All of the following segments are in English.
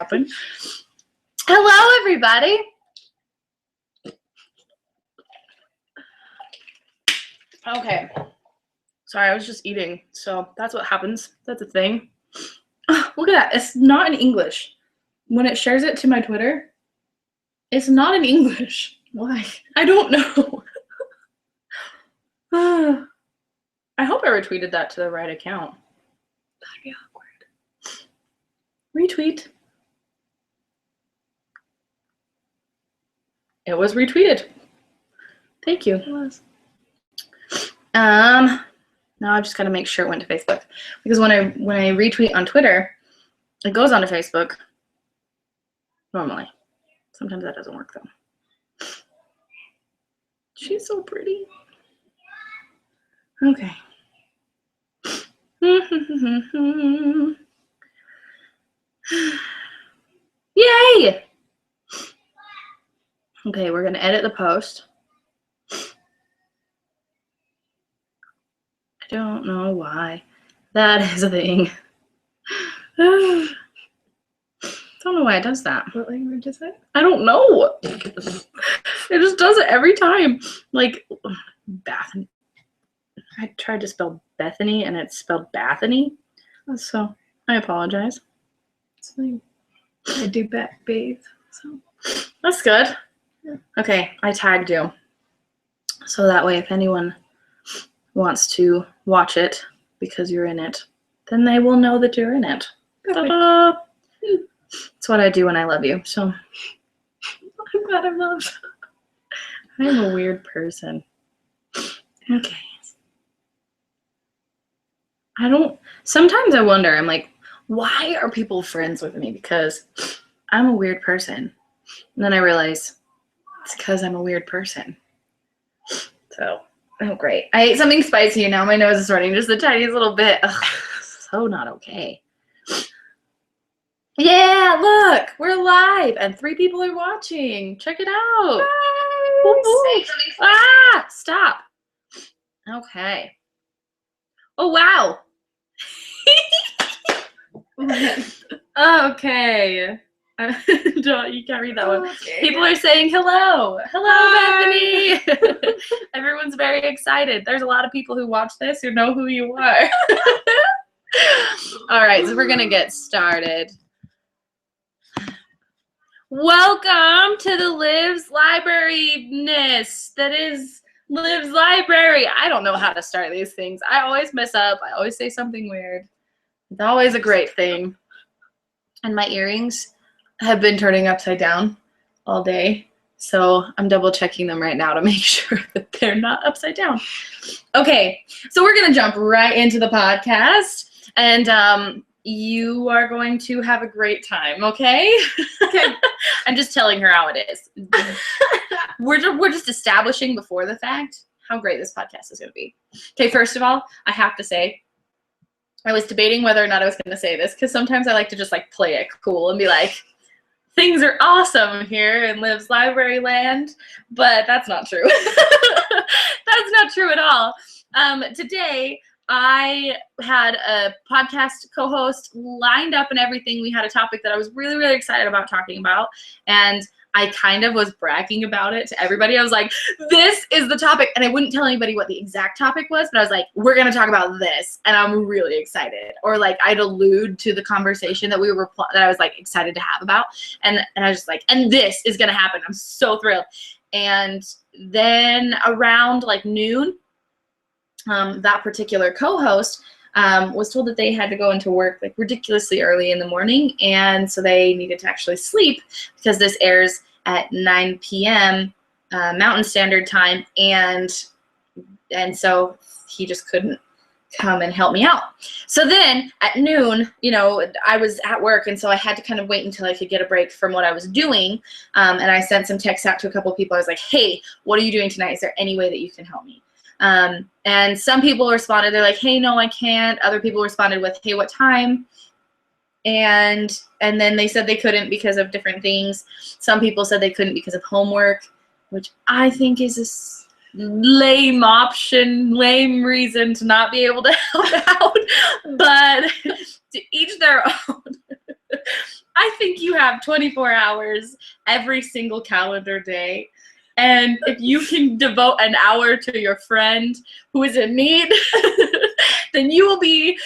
happen. Hello, everybody. Okay. Sorry, I was just eating. So that's what happens. That's a thing. Oh, look at that. It's not in English. When it shares it to my Twitter, it's not in English. Why? I don't know. I hope I retweeted that to the right account. That'd be awkward. Retweet. It was retweeted. Thank you. It was. Now I've just got to make sure it went to Facebook, because when I retweet on Twitter, it goes onto Facebook. Normally, sometimes that doesn't work though. She's so pretty. Okay. Yay! Okay, we're gonna edit the post. I don't know why that is a thing. I don't know why it does that. What language is it? I don't know. It just does it every time. Like, Bethany. I tried to spell Bethany and it's spelled Bethany. So I apologize. It's fine. I do bathe, so that's good. Yeah. Okay, I tagged you. So that way if anyone wants to watch it because you're in it, then they will know that you're in it. Ta-da! That's what I do when I love you. So I'm glad I'm loved. I'm a weird person. Okay. Sometimes I wonder, I'm like, why are people friends with me? Because I'm a weird person. And then I realize it's because I'm a weird person. So, oh great. I ate something spicy and now my nose is running just the tiniest little bit. Ugh, so not okay. Yeah, look, we're live and 3 people are watching. Check it out. Ah, stop. Okay. Oh, wow. Okay. You can't read that one. Okay. People are saying hello. Hello, Bethany. Everyone's very excited. There's a lot of people who watch this who know who you are. All right, so we're going to get started. Welcome to the Liv's Library-ness. That is Liv's Library. I don't know how to start these things. I always mess up. I always say something weird. It's always a great thing. And my earrings have been turning upside down all day. So I'm double checking them right now to make sure that they're not upside down. Okay, so we're going to jump right into the podcast. And you are going to have a great time, okay? Okay. I'm just telling her how it is. We're just establishing before the fact how great this podcast is going to be. Okay, first of all, I have to say, I was debating whether or not I was going to say this, because sometimes I like to just like play it cool and be like, things are awesome here in Liv's Library Land, but that's not true. That's not true at all. Today, I had a podcast co-host lined up and everything. We had a topic that I was really, really excited about talking about, and I kind of was bragging about it to everybody. I was like, this is the topic, and I wouldn't tell anybody what the exact topic was, but I was like, we're going to talk about this, and I'm really excited. Or like I'd allude to the conversation that that I was like excited to have about, and I was just like, and this is going to happen. I'm so thrilled. And then around like noon, that particular co-host was told that they had to go into work like ridiculously early in the morning, and so they needed to actually sleep because this airs at 9 p.m. Mountain Standard Time, and so he just couldn't come and help me out. So then at noon, you know, I was at work, and so I had to kind of wait until I could get a break from what I was doing, and I sent some texts out to a couple of people. I was like, hey, what are you doing tonight? Is there any way that you can help me? And some people responded, they're like, hey, no, I can't. Other people responded with, hey, what time? And then they said they couldn't because of different things. Some people said they couldn't because of homework, which I think is a lame option, lame reason to not be able to help out. But to each their own. I think you have 24 hours every single calendar day. And if you can devote an hour to your friend who is in need, then you will be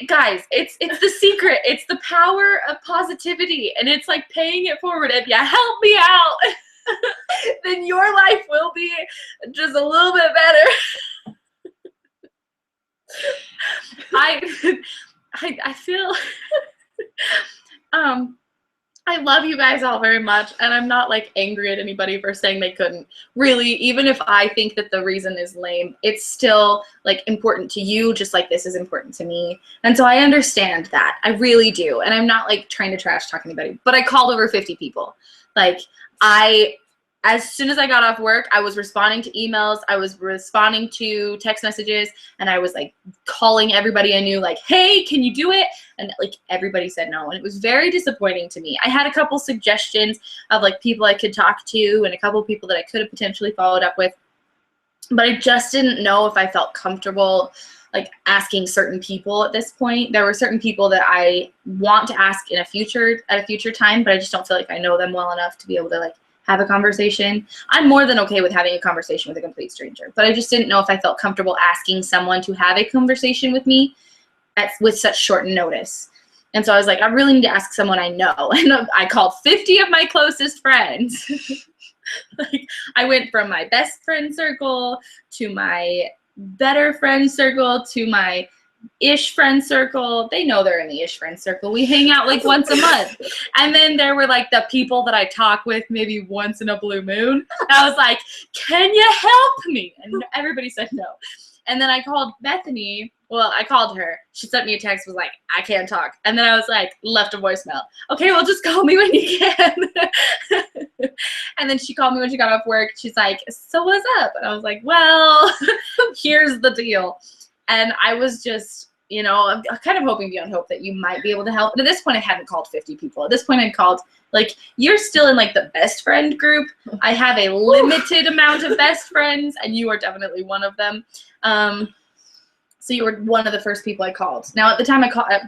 guys, it's the secret. It's the power of positivity, and it's like paying it forward. If you help me out, then your life will be just a little bit better. I feel I love you guys all very much, and I'm not like angry at anybody for saying they couldn't. Really, even if I think that the reason is lame, it's still like important to you, just like this is important to me. And so I understand that. I really do. And I'm not like trying to trash talk anybody, but I called over 50 people. Like as soon as I got off work, I was responding to emails, I was responding to text messages, and I was like calling everybody I knew, like, hey, can you do it? And like everybody said no, and it was very disappointing to me. I had a couple suggestions of like people I could talk to and a couple people that I could have potentially followed up with, but I just didn't know if I felt comfortable like asking certain people at this point. There were certain people that I want to ask at a future time, but I just don't feel like I know them well enough to be able to like have a conversation. I'm more than okay with having a conversation with a complete stranger, but I just didn't know if I felt comfortable asking someone to have a conversation with me with such short notice. And so I was like, I really need to ask someone I know. And I called 50 of my closest friends. Like I went from my best friend circle to my better friend circle to my ish friend circle. They know they're in the ish friend circle. We hang out like once a month. And then there were like the people that I talk with maybe once in a blue moon. I was like, can you help me? And everybody said no. And then I called Bethany. Well, I called her. She sent me a text, was like, I can't talk. And then I was like, left a voicemail. Okay, well, just call me when you can. And then she called me when she got off work. She's like, so what's up? And I was like, well, here's the deal. And I was just, you know, I'm kind of hoping beyond hope that you might be able to help. But at this point, I hadn't called 50 people. At this point, I'd called, like, you're still in, like, the best friend group. I have a limited amount of best friends, and you are definitely one of them. So you were one of the first people I called. Now, at the time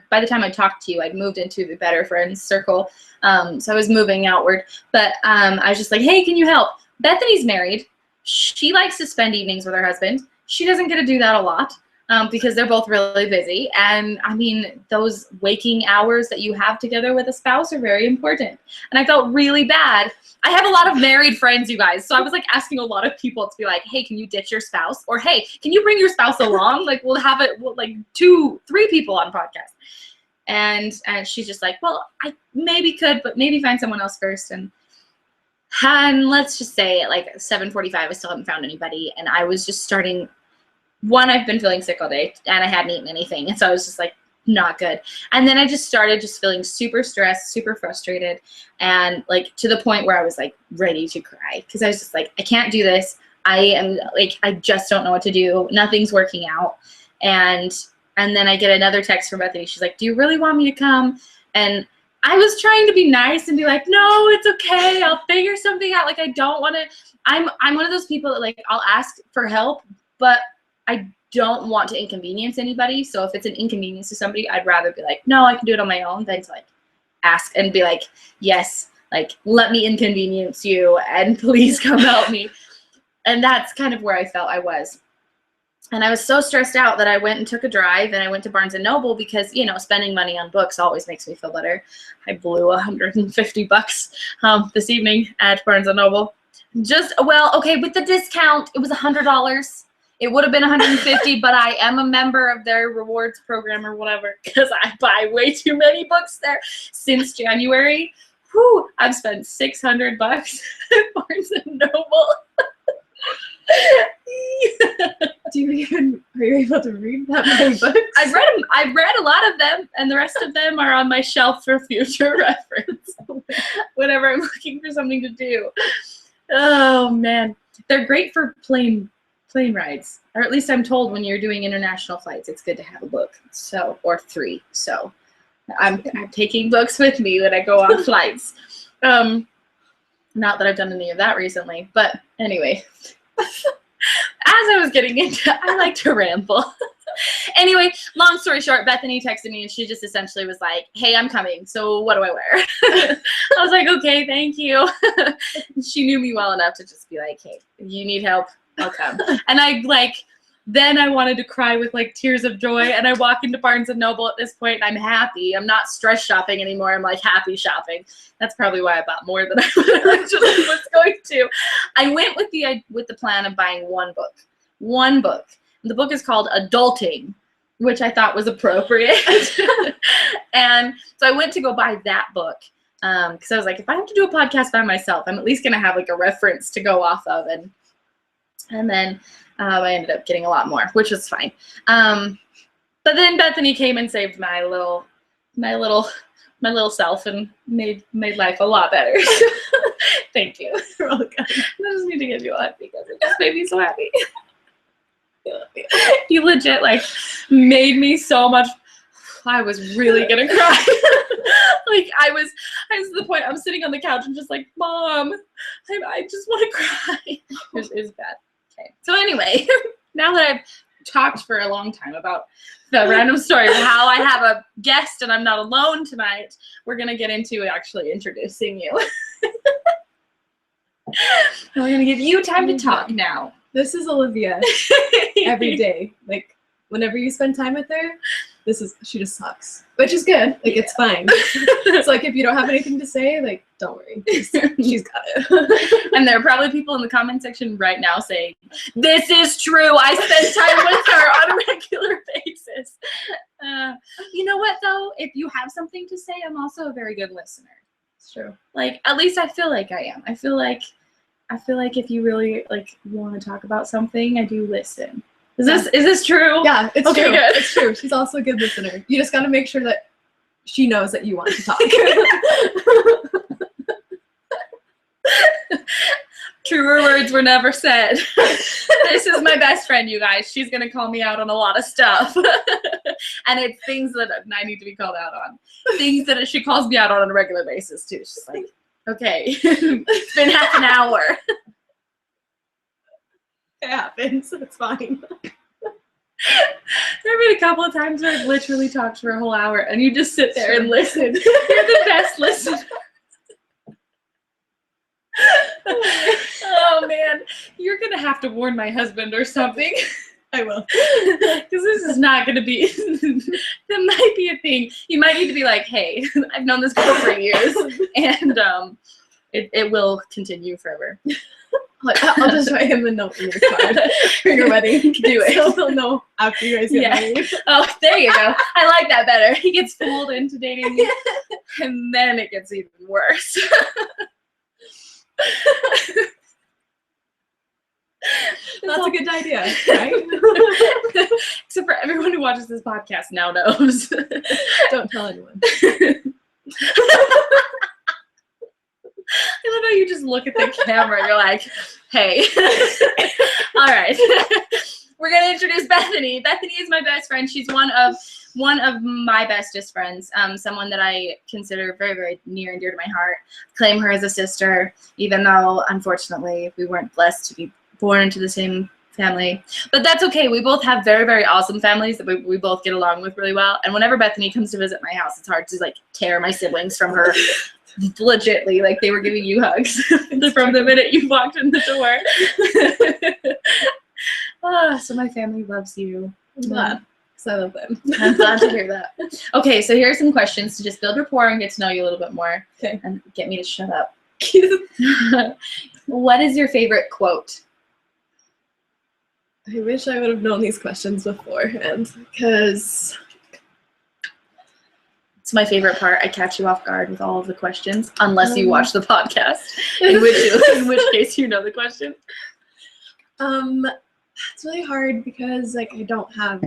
by the time I talked to you, I'd moved into the better friends circle. So I was moving outward. But I was just like, hey, can you help? Bethany's married. She likes to spend evenings with her husband. She doesn't get to do that a lot. Because they're both really busy. And I mean, those waking hours that you have together with a spouse are very important. And I felt really bad. I have a lot of married friends, you guys. So I was like asking a lot of people to be like, hey, can you ditch your spouse? Or hey, can you bring your spouse along? Like we'll have it like 2-3 people on podcast. And she's just like, well, I maybe could, but maybe find someone else first. And let's just say at like 7:45, I still haven't found anybody. And I was just starting. One, I've been feeling sick all day, and I hadn't eaten anything, and so I was just like, not good. And then I just started just feeling super stressed, super frustrated, and like to the point where I was like ready to cry because I was just like, I can't do this. I just don't know what to do. Nothing's working out. And then I get another text from Bethany. She's like, do you really want me to come? And I was trying to be nice and be like, no, it's okay. I'll figure something out. Like I don't want to. I'm one of those people that like I'll ask for help, but I don't want to inconvenience anybody. So if it's an inconvenience to somebody, I'd rather be like, no, I can do it on my own than to like ask and be like, yes, like let me inconvenience you and please come help me. And that's kind of where I felt I was. And I was so stressed out that I went and took a drive and I went to Barnes & Noble because, you know, spending money on books always makes me feel better. I blew $150 this evening at Barnes & Noble. Okay, with the discount, it was $100. It would have been $150, but I am a member of their rewards program or whatever because I buy way too many books there since January. Whew, I've spent $600 at Barnes & Noble. Are you able to read that many books? I've read a lot of them, and the rest of them are on my shelf for future reference whenever I'm looking for something to do. Oh, man. They're great for plane rides, or at least I'm told when you're doing international flights, it's good to have a book. So, or 3. So I'm taking books with me when I go on flights. Not that I've done any of that recently, but anyway, as I was getting into, I like to ramble. Anyway, long story short, Bethany texted me and she just essentially was like, hey, I'm coming. So what do I wear? I was like, okay, thank you. She knew me well enough to just be like, hey, if you need help, I'll come. And then I wanted to cry with like tears of joy. And I walk into Barnes & Noble at this point and I'm happy. I'm not stress shopping anymore. I'm like happy shopping. That's probably why I bought more than I originally was going to. I went with the plan of buying one book. The book is called Adulting, which I thought was appropriate. And so I went to go buy that book because I was like, if I have to do a podcast by myself, I'm at least going to have like a reference to go off of. And then I ended up getting a lot more, which was fine. But then Bethany came and saved my little self and made life a lot better. Thank you. You're welcome. I just need to give you a hug because it just made me so happy. You legit like made me so much. I was really gonna cry. Like I was to the point I'm sitting on the couch and just like, Mom, I just want to cry. It was bad. Okay. So anyway, now that I've talked for a long time about the random story of how I have a guest and I'm not alone tonight, we're gonna get into actually introducing you. We're gonna give you time to talk now. This is Olivia. Every day, like whenever you spend time with her, she just sucks, which is good. Like it's fine. It's like if you don't have anything to say, like don't worry, she's got it. And there are probably people in the comment section right now saying, "This is true. I spend time with her on a regular basis." You know what though? If you have something to say, I'm also a very good listener. It's true. Like at least I feel like I am. I feel like if you really like want to talk about something, I do listen. Is this true? Yeah, it's okay, true. Good. It's true. She's also a good listener. You just got to make sure that she knows that you want to talk. Truer words were never said. This is my best friend, you guys. She's going to call me out on a lot of stuff. And it's things that I need to be called out on. Things that she calls me out on a regular basis, too. She's like, okay, it's been half an hour. It happens. It's fine. There have been a couple of times where I've literally talked for a whole hour and you just sit there and listen. You're the best listener. Oh man, you're gonna have to warn my husband or something. I will. Because this is not gonna be, that might be a thing. You might need to be like, hey, I've known this girl for years and it will continue forever. Like, I'll just write him a note in your card for your wedding. Do it. So he'll know after you guys get married. Oh, there you go. I like that better. He gets fooled into dating me, and then it gets even worse. That's a good idea, right? Except for everyone who watches this podcast now knows. Don't tell anyone. I love how you just look at the camera and you're like, hey. All right. We're going to introduce Bethany. Bethany is my best friend. She's one of my bestest friends, someone that I consider very, very near and dear to my heart. Claim her as a sister, even though, unfortunately, we weren't blessed to be born into the same family. But that's okay. We both have very, very awesome families that we both get along with really well. And whenever Bethany comes to visit my house, it's hard to, like, tear my siblings from her. Legitly, like they were giving you hugs from the minute you walked in the door. So my family loves you. I'm glad, because I love them. I'm glad to hear that. Okay, so here are some questions to just build rapport and get to know you a little bit more. Okay. And get me to shut up. What is your favorite quote? I wish I would have known these questions beforehand, because it's my favorite part. I catch you off guard with all of the questions, unless you watch the podcast, in which case you know the question. It's really hard because like I don't have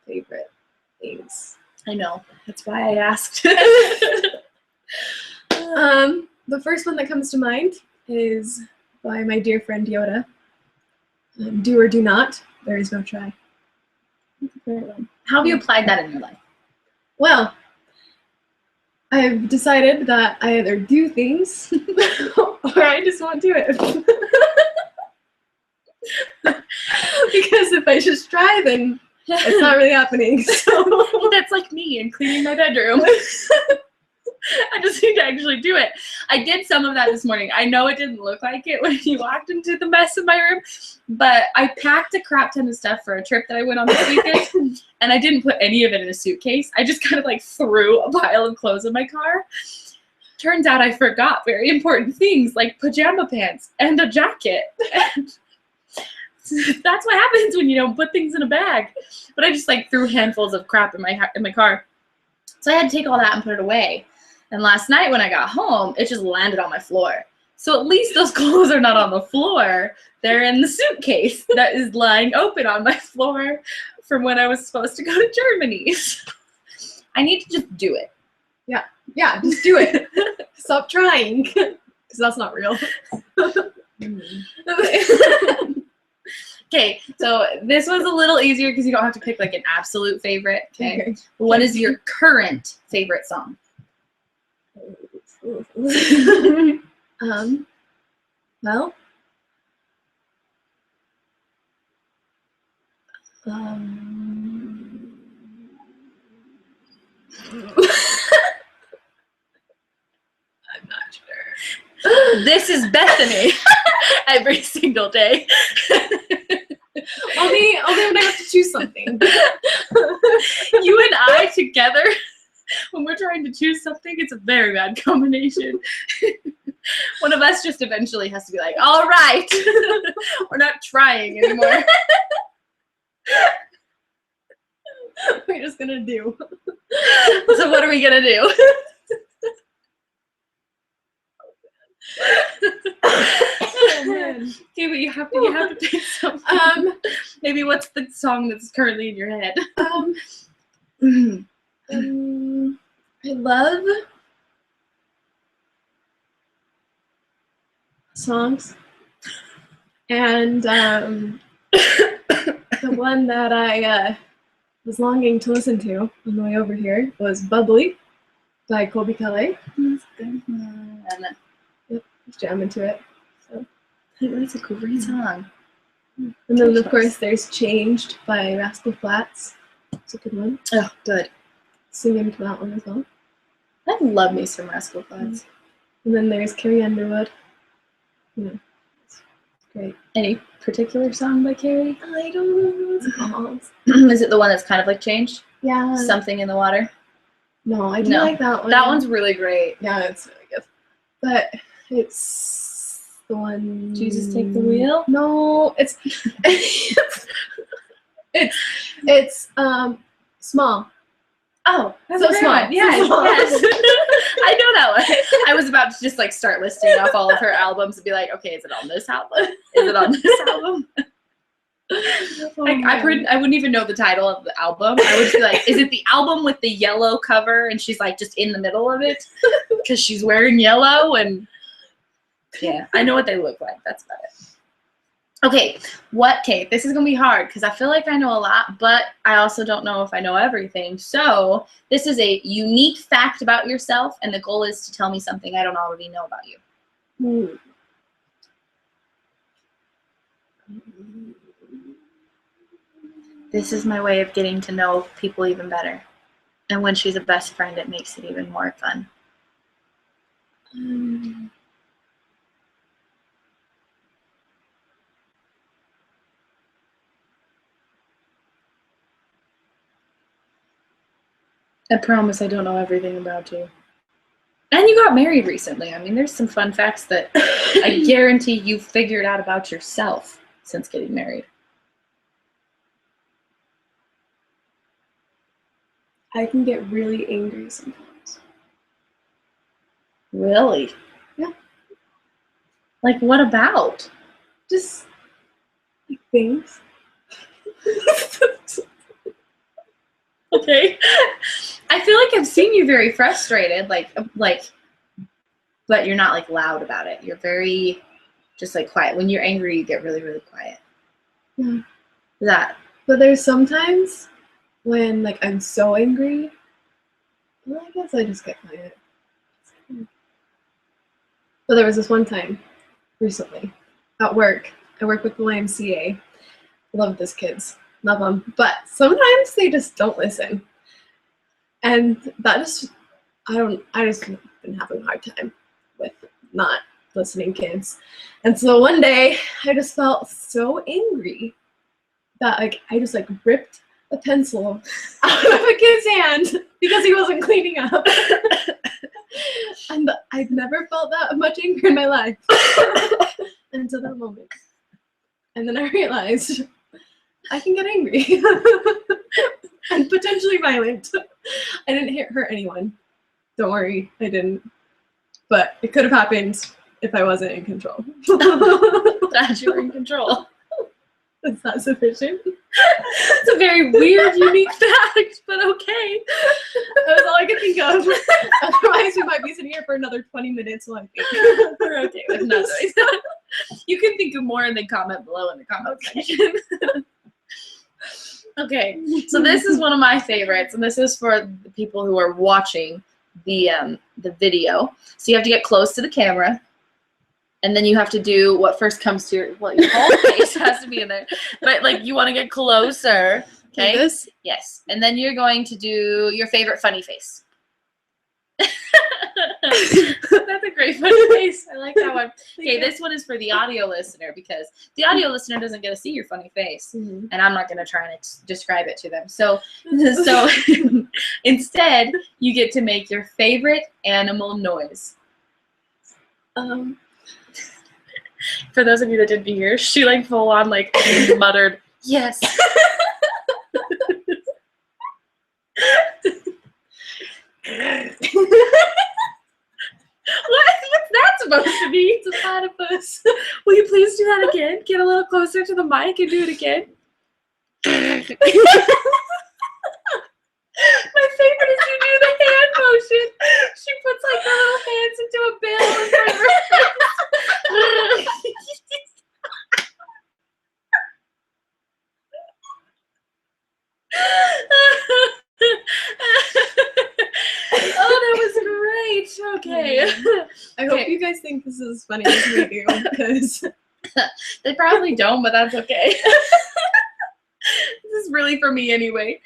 favorite things. I know. That's why I asked. The first one that comes to mind is by my dear friend Yoda. Do or do not, there is no try. How have you applied that in your life? Well, I've decided that I either do things or I just won't do it. Because if I just try, then It's not really happening. So That's like me and cleaning my bedroom. I just need to actually do it. I did some of that this morning. I know it didn't look like it when you walked into the mess in my room, but I packed a crap ton of stuff for a trip that I went on this weekend, and I didn't put any of it in a suitcase. I just kind of like threw a pile of clothes in my car. Turns out I forgot very important things like pajama pants and a jacket. And that's what happens when you don't put things in a bag. But I just like threw handfuls of crap in my car. So I had to take all that and put it away. And last night when I got home, it just landed on my floor. So at least those clothes are not on the floor. They're in the suitcase that is lying open on my floor from when I was supposed to go to Germany. I need to just do it. yeah, just do it. Stop trying, because that's not real. Okay, so this was a little easier because you don't have to pick like an absolute favorite. Okay. What is your current favorite song? Well, I'm not sure. This is Bethany every single day. Only when I have to choose something. You and I together, when we're trying to choose something, it's a very bad combination. One of us just eventually has to be like, all right, we're not trying anymore. We're just gonna do. So what are we gonna do? Oh, man. Okay, but you have to pick something. Maybe what's the song that's currently in your head? I love songs, and the one that I was longing to listen to on the way over here was "Bubbly" by Colby Calais. Just jam into it. So. It's a great song. And then of course there's "Changed" by Rascal Flatts. It's a good one. Oh, good. Sing into that one as well. I love me some Rascal Flatts. And then there's Carrie Underwood. Yeah, it's great. Any particular song by Carrie? I don't know what it's called. Is it the one that's kind of like changed? Yeah. Something in the Water? No, I do like that one. That one's really great. Yeah, it's really good. But it's the one. Jesus Take the Wheel? No, it's it's Small. Oh, that's So a great Small. one. Yes, So Small. yes. I know that one. I was about to just like start listing off all of her albums and be like, okay, is it on this album? Is it on this album? Like I wouldn't even know the title of the album. I would just be like, is it the album with the yellow cover and she's like just in the middle of it because she's wearing yellow? And yeah, I know what they look like. That's about it. Okay, okay, this is gonna be hard because I feel like I know a lot, but I also don't know if I know everything. So this is a unique fact about yourself, and the goal is to tell me something I don't already know about you. This is my way of getting to know people even better. And when she's a best friend, it makes it even more fun. I promise I don't know everything about you. And you got married recently. I mean, there's some fun facts that I guarantee you've figured out about yourself since getting married. I can get really angry sometimes. Really? Yeah. Like, what about? Just like things. Okay. I feel like I've seen you very frustrated, like, but you're not like loud about it. You're very just like quiet. When you're angry, you get really, really quiet. Yeah. That. But there's sometimes when like I'm so angry, well, I guess I just get quiet. But there was this one time recently at work. I work with the YMCA. I love this kids. Love them. But sometimes they just don't listen. And that just, I just been having a hard time with not listening kids. And so one day I just felt so angry that like I just like ripped a pencil out of a kid's hand because he wasn't cleaning up. And I've never felt that much anger in my life until that moment. And then I realized I can get angry and potentially violent. I didn't hurt anyone. Don't worry, I didn't. But it could have happened if I wasn't in control. Glad you were in control. Is that sufficient? It's a very weird, unique fact, but okay. That was all I could think of. Otherwise, we might be sitting here for another 20 minutes while I think. We're okay with nothing. You can think of more and then comment below in the comment section. Okay, so this is one of my favorites, and this is for the people who are watching the video. So you have to get close to the camera, and then you have to do what first comes to your whole face has to be in there, but like you want to get closer. Okay. Like this? Yes, and then you're going to do your favorite funny face. That's a great funny face. I like that one. Okay, this one is for the audio listener because the audio listener doesn't get to see your funny face, and I'm not going to try and describe it to them. So instead, you get to make your favorite animal noise. For those of you that didn't hear, she like full on like muttered, "Yes." What's that supposed to be? It's a platypus. Will you please do that again? Get a little closer to the mic and do it again. My favorite is you do the hand motion. She puts like her little hands into a bill in front of her face. Oh, that was great. Okay. I hope you guys think this is as funny as we do, because they probably don't, but that's okay. This is really for me anyway.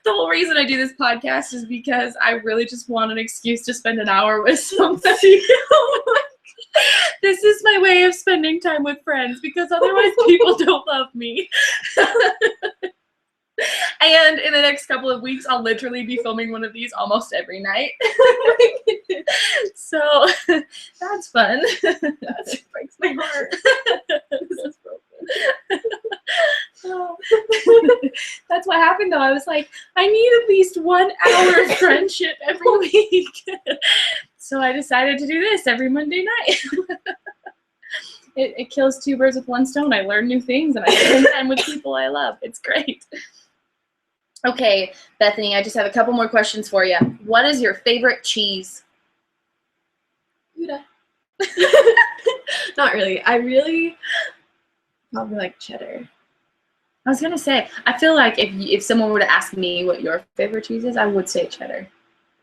The whole reason I do this podcast is because I really just want an excuse to spend an hour with somebody. This is my way of spending time with friends because otherwise people don't love me. And in the next couple of weeks, I'll literally be filming one of these almost every night. So that's fun. that breaks my heart. This is broken. Oh. That's what happened though. I was like, I need at least 1 hour of friendship every week. So I decided to do this every Monday night. It kills two birds with one stone. I learn new things and I spend time with people I love. It's great. Okay, Bethany, I just have a couple more questions for you. What is your favorite cheese? Gouda. Not really. I really probably like cheddar. I was gonna say, I feel like if someone were to ask me what your favorite cheese is, I would say cheddar.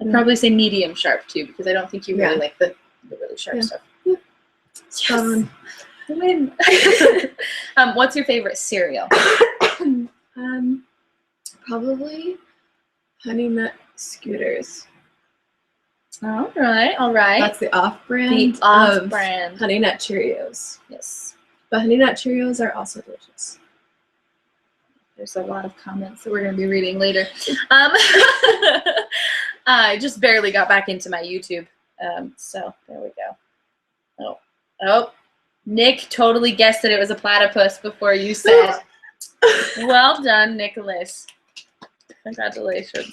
I'd probably say medium sharp too, because I don't think you really like the really sharp stuff. Yeah. Yes, win. What's your favorite cereal? Probably Honey Nut Scooters. All right, all right. That's the off-brand. The off-brand Honey Nut Cheerios. Yes. But Honey Nut Cheerios are also delicious. There's a lot of comments that we're going to be reading later. I just barely got back into my YouTube, so there we go. Oh, Nick totally guessed that it was a platypus before you said. Well done, Nicholas. Congratulations.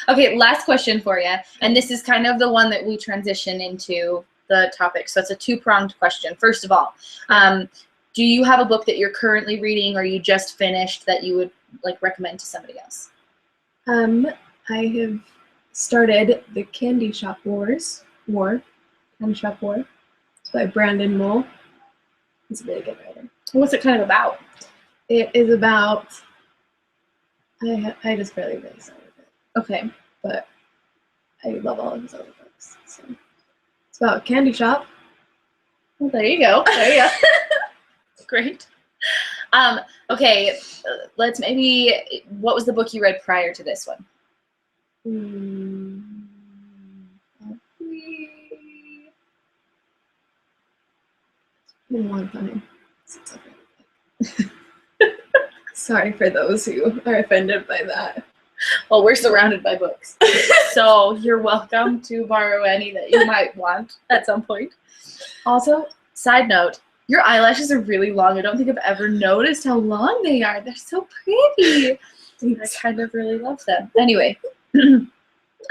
Okay, last question for you, and this is kind of the one that we transition into the topic. So it's a two-pronged question. First of all, do you have a book that you're currently reading or you just finished that you would like recommend to somebody else? I have started The Candy Shop War. Candy Shop War. It's by Brandon Mull. He's a really good writer. What's it kind of about? It is about, I just barely started it. Okay. But I love all of his other books. So it's about a candy shop. Well, there you go. There you go. Great. Okay, let's maybe, what was the book you read prior to this one? It's been a long time since I've read it. Sorry for those who are offended by that. Well, we're surrounded by books, so you're welcome to borrow any that you might want at some point. Also, side note, your eyelashes are really long. I don't think I've ever noticed how long they are. They're so pretty. I kind of really love them. Anyway,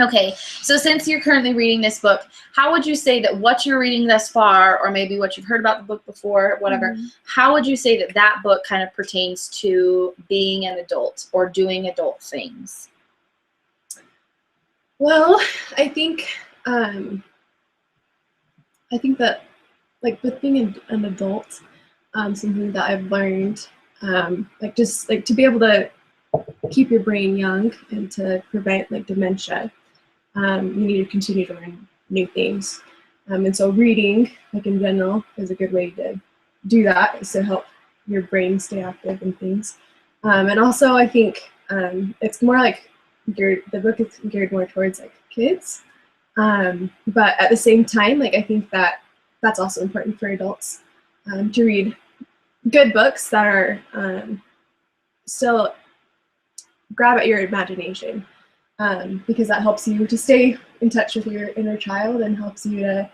okay, so since you're currently reading this book, how would you say that what you're reading thus far, or maybe what you've heard about the book before, whatever, how would you say that that book kind of pertains to being an adult or doing adult things? Well, I think that, like, with being an adult, something that I've learned, like, just like to be able to keep your brain young and to prevent like dementia, you need to continue to learn new things. And so reading, like in general, is a good way to do that, is to help your brain stay active and things. And also, I think it's more like the book is geared more towards like kids. But at the same time, like I think that that's also important for adults, to read good books that are still grab at your imagination, because that helps you to stay in touch with your inner child and helps you to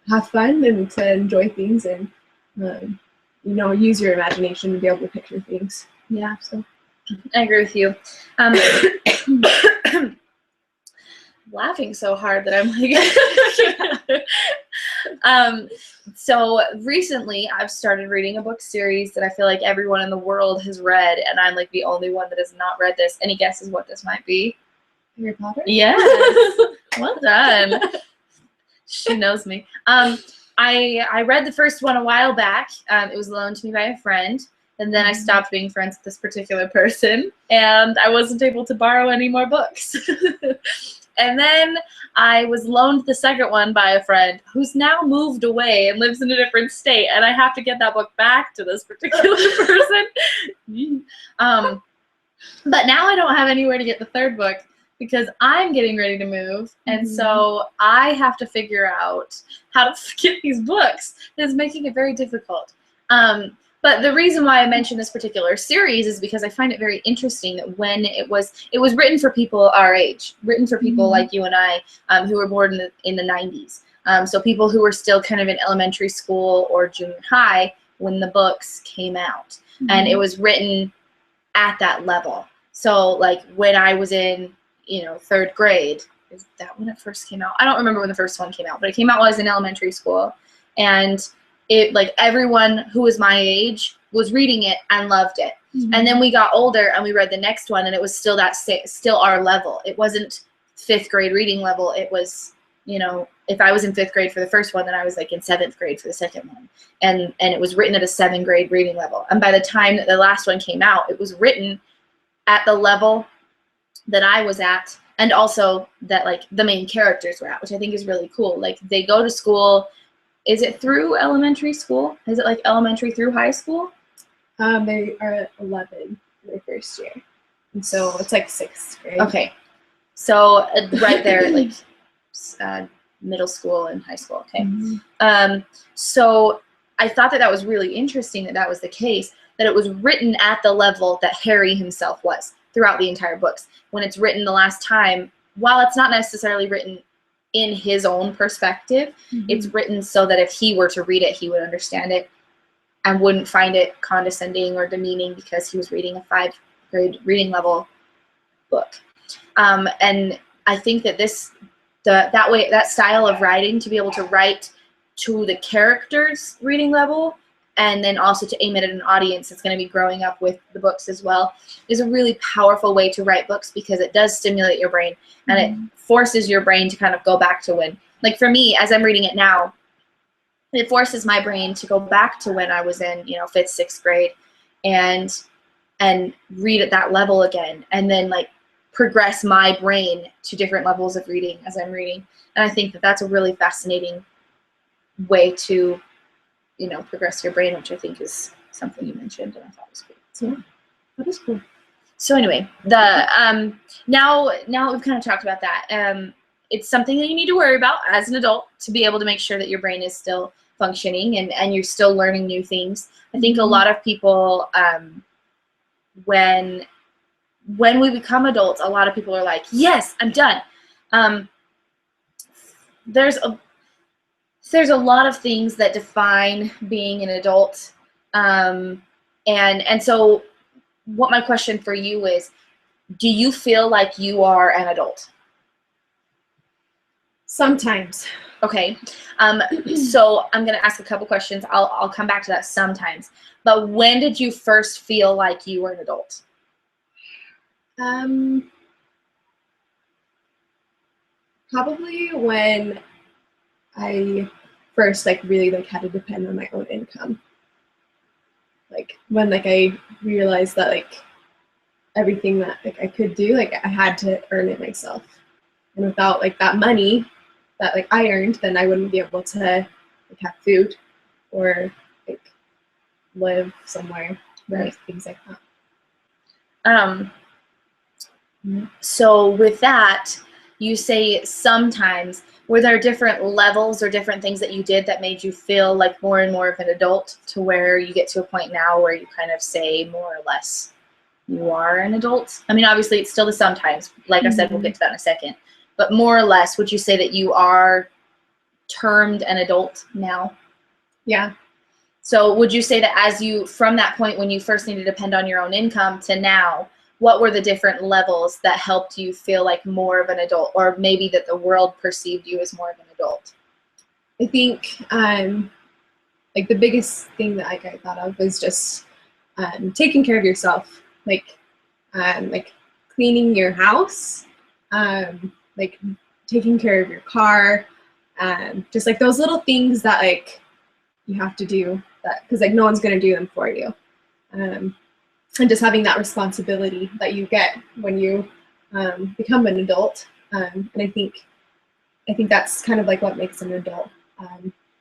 have fun and to enjoy things and use your imagination to be able to picture things. Yeah, so I agree with you. Laughing so hard that I'm like so recently I've started reading a book series that I feel like everyone in the world has read, and I'm like the only one that has not read this. Any guesses what this might be? Harry Potter? Yes. Well done. She knows me. I read the first one a while back. It was loaned to me by a friend, and then I stopped being friends with this particular person, and I wasn't able to borrow any more books. And then I was loaned the second one by a friend who's now moved away and lives in a different state, and I have to get that book back to this particular person. But now I don't have anywhere to get the third book because I'm getting ready to move, and so I have to figure out how to get these books. It's making it very difficult. But the reason why I mentioned this particular series is because I find it very interesting that when it was written for people our age, written for people like you and I, who were born in the 90s. So people who were still kind of in elementary school or junior high when the books came out. And it was written at that level. So like when I was in, third grade, is that when it first came out? I don't remember when the first one came out, but it came out while I was in elementary school. And it, like, everyone who was my age was reading it and loved it. And then we got older and we read the next one, and it was still still our level. It wasn't fifth grade reading level. It was, if I was in fifth grade for the first one, then I was like in seventh grade for the second one. And it was written at a 7th grade reading level. And by the time that the last one came out, it was written at the level that I was at, and also that like the main characters were at, which I think is really cool. Like they go to school. Is it through elementary school? Is it like elementary through high school? They are at 11 in their first year. And so it's like 6th grade. Okay. So right there, like middle school and high school. Okay. So I thought that was really interesting that was the case, that it was written at the level that Harry himself was throughout the entire books. When it's written the last time, while it's not necessarily written in his own perspective, it's written so that if he were to read it, he would understand it and wouldn't find it condescending or demeaning because he was reading a 5th grade reading level book. And I think that that style of writing, to be able to write to the characters' reading level and then also to aim it at an audience that's going to be growing up with the books as well, is a really powerful way to write books, because it does stimulate your brain and it forces your brain to kind of go back to when, like for me, as I'm reading it now, it forces my brain to go back to when I was in, 5th, 6th grade and read at that level again, and then like progress my brain to different levels of reading as I'm reading. And I think that that's a really fascinating way to, progress your brain, which I think is something you mentioned, and I thought was cool. So that is cool. So anyway, the now we've kind of talked about that. It's something that you need to worry about as an adult to be able to make sure that your brain is still functioning and you're still learning new things. I think a lot of people, when we become adults, a lot of people are like, yes, I'm done. There's a lot of things that define being an adult. And so what my question for you is, do you feel like you are an adult? Sometimes. Okay. So I'm going to ask a couple questions. I'll come back to that sometimes. But when did you first feel like you were an adult? Probably when I first really had to depend on my own income. When I realized that everything that I could do, I had to earn it myself. And without that money that I earned, then I wouldn't be able to have food or live somewhere, Right. Things like that. So with that, you say sometimes, were there different levels or different things that you did that made you feel like more and more of an adult to where you get to a point now where you kind of say more or less you are an adult? I mean, obviously it's still the sometimes. Like I said, we'll get to that in a second. But more or less, would you say that you are termed an adult now? Yeah. So would you say that as you, from that point when you first needed to depend on your own income to now, what were the different levels that helped you feel like more of an adult, or maybe that the world perceived you as more of an adult? I think the biggest thing that I thought of was just taking care of yourself, cleaning your house, taking care of your car, just those little things that you have to do that because no one's gonna do them for you. And just having that responsibility that you get when you become an adult. And I think that's kind of what makes an adult,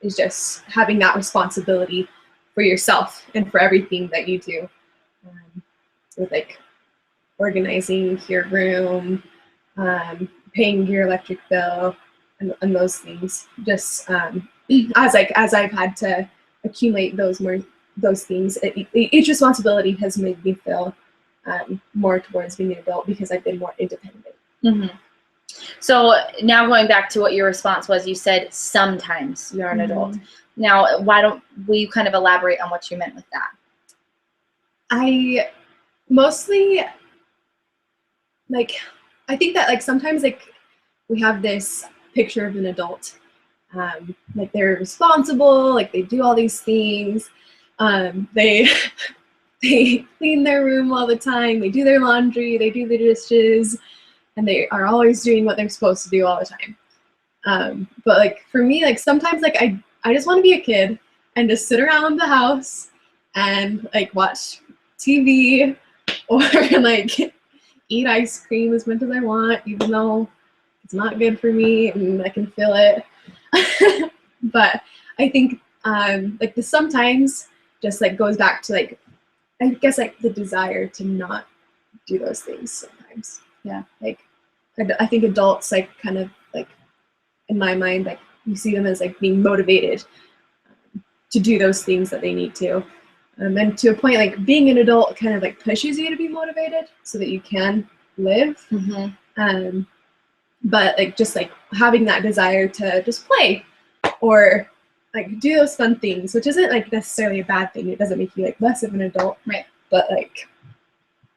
is just having that responsibility for yourself and for everything that you do, with organizing your room, paying your electric bill, and those things. Just as I've had to accumulate those things, each responsibility has made me feel more towards being an adult because I've been more independent. Mm-hmm. So now going back to what your response was, you said sometimes you're an adult. Now, will you kind of elaborate on what you meant with that? I mostly I think that sometimes we have this picture of an adult, they're responsible, they do all these things, they clean their room all the time, they do their laundry, they do the dishes, and they are always doing what they're supposed to do all the time. But for me, sometimes I just want to be a kid and just sit around the house and watch TV or eat ice cream as much as I want, even though it's not good for me and I can feel it. But I think the sometimes just like goes back to I guess the desire to not do those things sometimes. Yeah, I think adults kind of in my mind you see them as being motivated to do those things that they need to, and to a point being an adult kind of pushes you to be motivated so that you can live. Mm-hmm. But just having that desire to just play or do those fun things, which isn't necessarily a bad thing. It doesn't make you less of an adult, right? But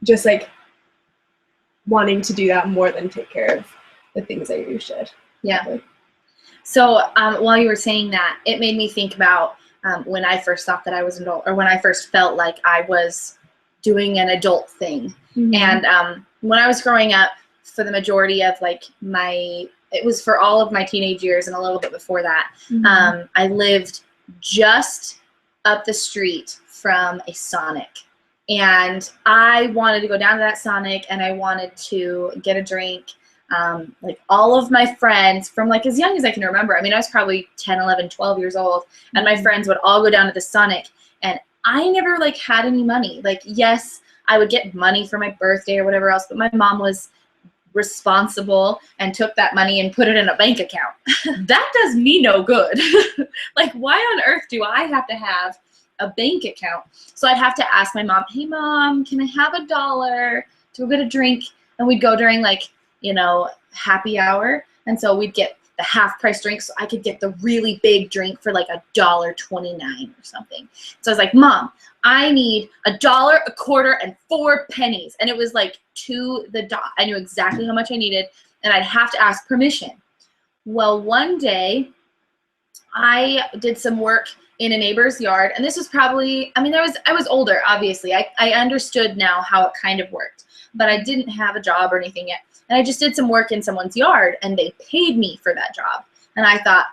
just wanting to do that more than take care of the things that you should. Yeah. Probably. So while you were saying that, it made me think about when I first thought that I was an adult, or when I first felt like I was doing an adult thing. Mm-hmm. And when I was growing up, for the majority of it was for all of my teenage years and a little bit before that, mm-hmm. I lived just up the street from a Sonic. And I wanted to go down to that Sonic and I wanted to get a drink. All of my friends from as young as I can remember, I mean, I was probably 10, 11, 12 years old, and my friends would all go down to the Sonic, and I never like had any money. Like, yes, I would get money for my birthday or whatever else, but my mom was responsible and took that money and put it in a bank account. That does me no good. Like, why on earth do I have to have a bank account? So I'd have to ask my mom, hey mom, can I have $1 to go get a drink? And we'd go during like, you know, happy hour. And so we'd get the half price drink, so I could get the really big drink for like $1.29 or something. So I was like, Mom, I need $1, a quarter, and 4 pennies. And it was like to the dot. I knew exactly how much I needed, and I'd have to ask permission. Well, one day I did some work in a neighbor's yard, and this was probably, I mean, I was older, obviously. I understood now how it kind of worked, but I didn't have a job or anything yet. And I just did some work in someone's yard, and they paid me for that job. And I thought,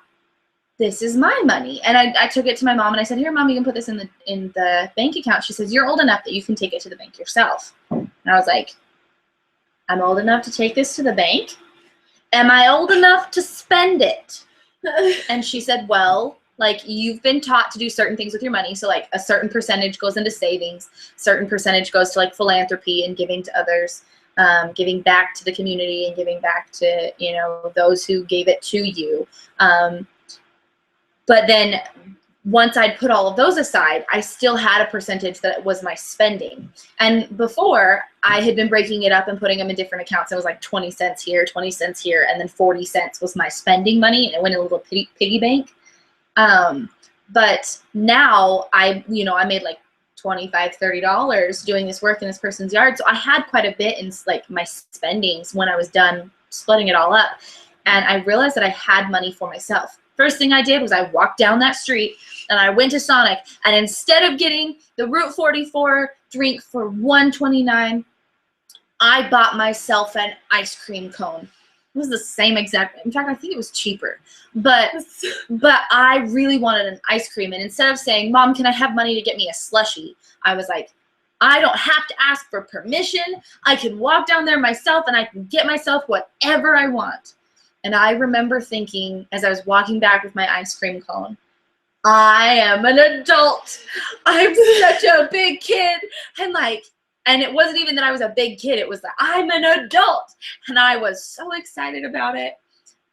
this is my money. And I took it to my mom, and I said, here, Mom, you can put this in the bank account. She says, you're old enough that you can take it to the bank yourself. And I was like, I'm old enough to take this to the bank? Am I old enough to spend it? And she said, well, like, you've been taught to do certain things with your money. So like a certain percentage goes into savings, certain percentage goes to like philanthropy and giving to others. Giving back to the community and giving back to, you know, those who gave it to you. But then once I'd put all of those aside, I still had a percentage that was my spending. And before, I had been breaking it up and putting them in different accounts. It was like 20 cents here, 20 cents here, and then 40 cents was my spending money, and it went in a little piggy bank. But now I made like $25, $30 doing this work in this person's yard. So I had quite a bit in like my spendings when I was done splitting it all up. And I realized that I had money for myself. First thing I did was I walked down that street and I went to Sonic, and instead of getting the Route 44 drink for $1.29, I bought myself an ice cream cone. It was the same exact, in fact, I think it was cheaper, but I really wanted an ice cream. And instead of saying, Mom, can I have money to get me a slushie? I was like, I don't have to ask for permission. I can walk down there myself and I can get myself whatever I want. And I remember thinking as I was walking back with my ice cream cone, I am an adult. I'm such a big kid. And it wasn't even that I was a big kid. It was that I'm an adult. And I was so excited about it.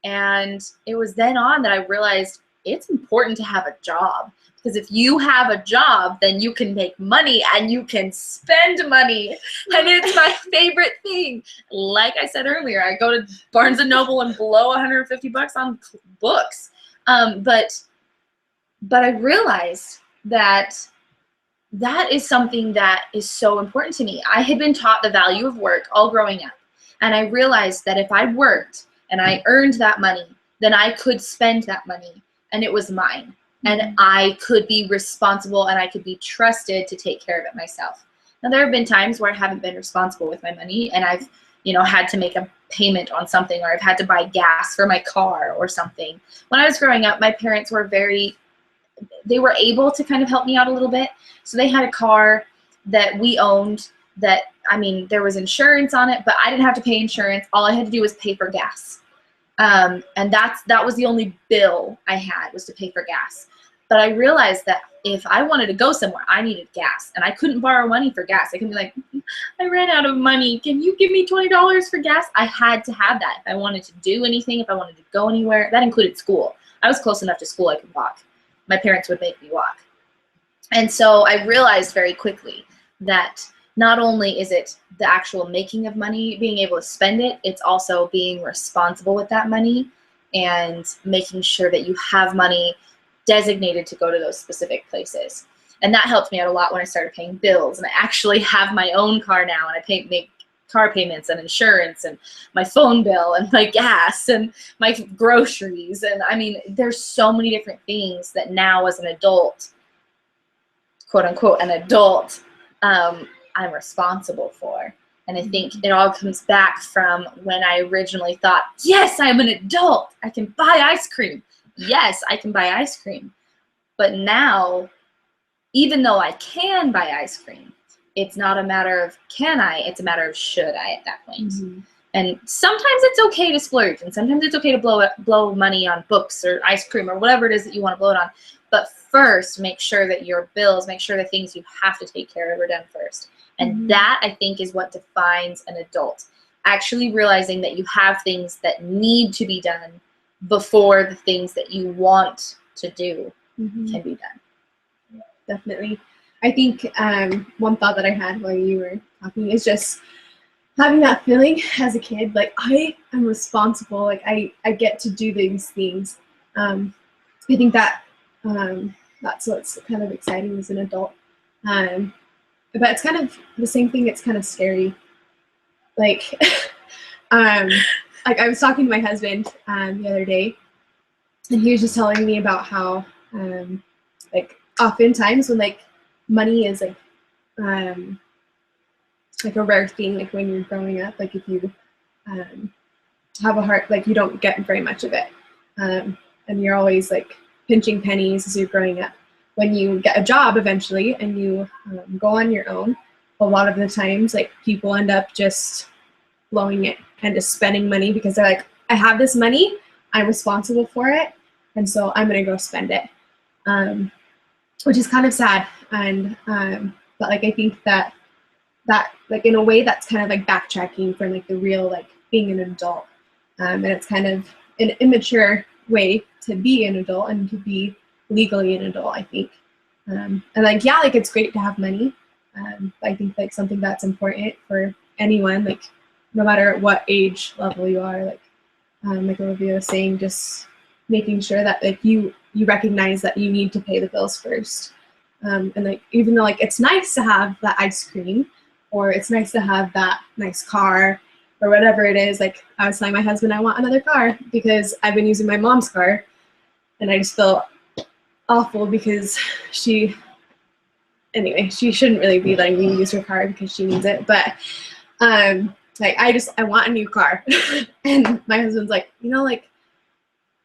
And it was then on that I realized it's important to have a job. Because if you have a job, then you can make money and you can spend money. And it's my favorite thing. Like I said earlier, I go to Barnes & Noble and blow $150 on books. But I realized that is something that is so important to me. I had been taught the value of work all growing up. And I realized that if I worked and I earned that money, then I could spend that money and it was mine. And I could be responsible and I could be trusted to take care of it myself. Now, there have been times where I haven't been responsible with my money and I've, had to make a payment on something, or I've had to buy gas for my car or something. When I was growing up, my parents were they were able to kind of help me out a little bit. So they had a car that we owned that, there was insurance on it, but I didn't have to pay insurance. All I had to do was pay for gas. And that was the only bill I had, was to pay for gas. But I realized that if I wanted to go somewhere, I needed gas, and I couldn't borrow money for gas. I couldn't be like, I ran out of money. Can you give me $20 for gas? I had to have that. If I wanted to do anything, if I wanted to go anywhere, that included school. I was close enough to school I could walk. My parents would make me walk. And so I realized very quickly that not only is it the actual making of money, being able to spend it, it's also being responsible with that money and making sure that you have money designated to go to those specific places. And that helped me out a lot when I started paying bills. And I actually have my own car now, and I make car payments and insurance and my phone bill and my gas and my groceries. And there's so many different things that now as an adult, quote unquote, an adult, I'm responsible for. And I think it all comes back from when I originally thought, yes, I'm an adult. I can buy ice cream. Yes, I can buy ice cream. But now, even though I can buy ice cream, it's not a matter of can I, it's a matter of should I at that point. And sometimes it's okay to splurge, and sometimes it's okay to blow money on books or ice cream or whatever it is that you want to blow it on. But first, make sure that your bills, make sure the things you have to take care of are done first. And that, I think, is what defines an adult. Actually realizing that you have things that need to be done before the things that you want to do can be done. Definitely. I think one thought that I had while you were talking is just having that feeling as a kid, like I am responsible, like I get to do these things. I think that that's what's kind of exciting as an adult. But it's kind of the same thing. It's kind of scary. Like, like I was talking to my husband the other day, and he was just telling me about how, like, oftentimes when like money is like a rare thing, like when you're growing up, like if you have a heart, like you don't get very much of it, and you're always like pinching pennies as you're growing up. When you get a job eventually and you go on your own, a lot of the times like people end up just blowing it and just spending money because they're like, I have this money, I'm responsible for it, and so I'm gonna go spend it, which is kind of sad. And but like I think that like in a way that's kind of like backtracking from like the real like being an adult, and it's kind of an immature way to be an adult and to be legally an adult, I think. And like, yeah, like it's great to have money. I think like something that's important for anyone, like no matter what age level you are, like Olivia was saying, just making sure that like you recognize that you need to pay the bills first. And like, even though like it's nice to have that ice cream, or it's nice to have that nice car, or whatever it is, like I was telling my husband I want another car because I've been using my mom's car, and I just feel awful because she shouldn't really be letting me use her car because she needs it. But like I want a new car. And my husband's like, you know, like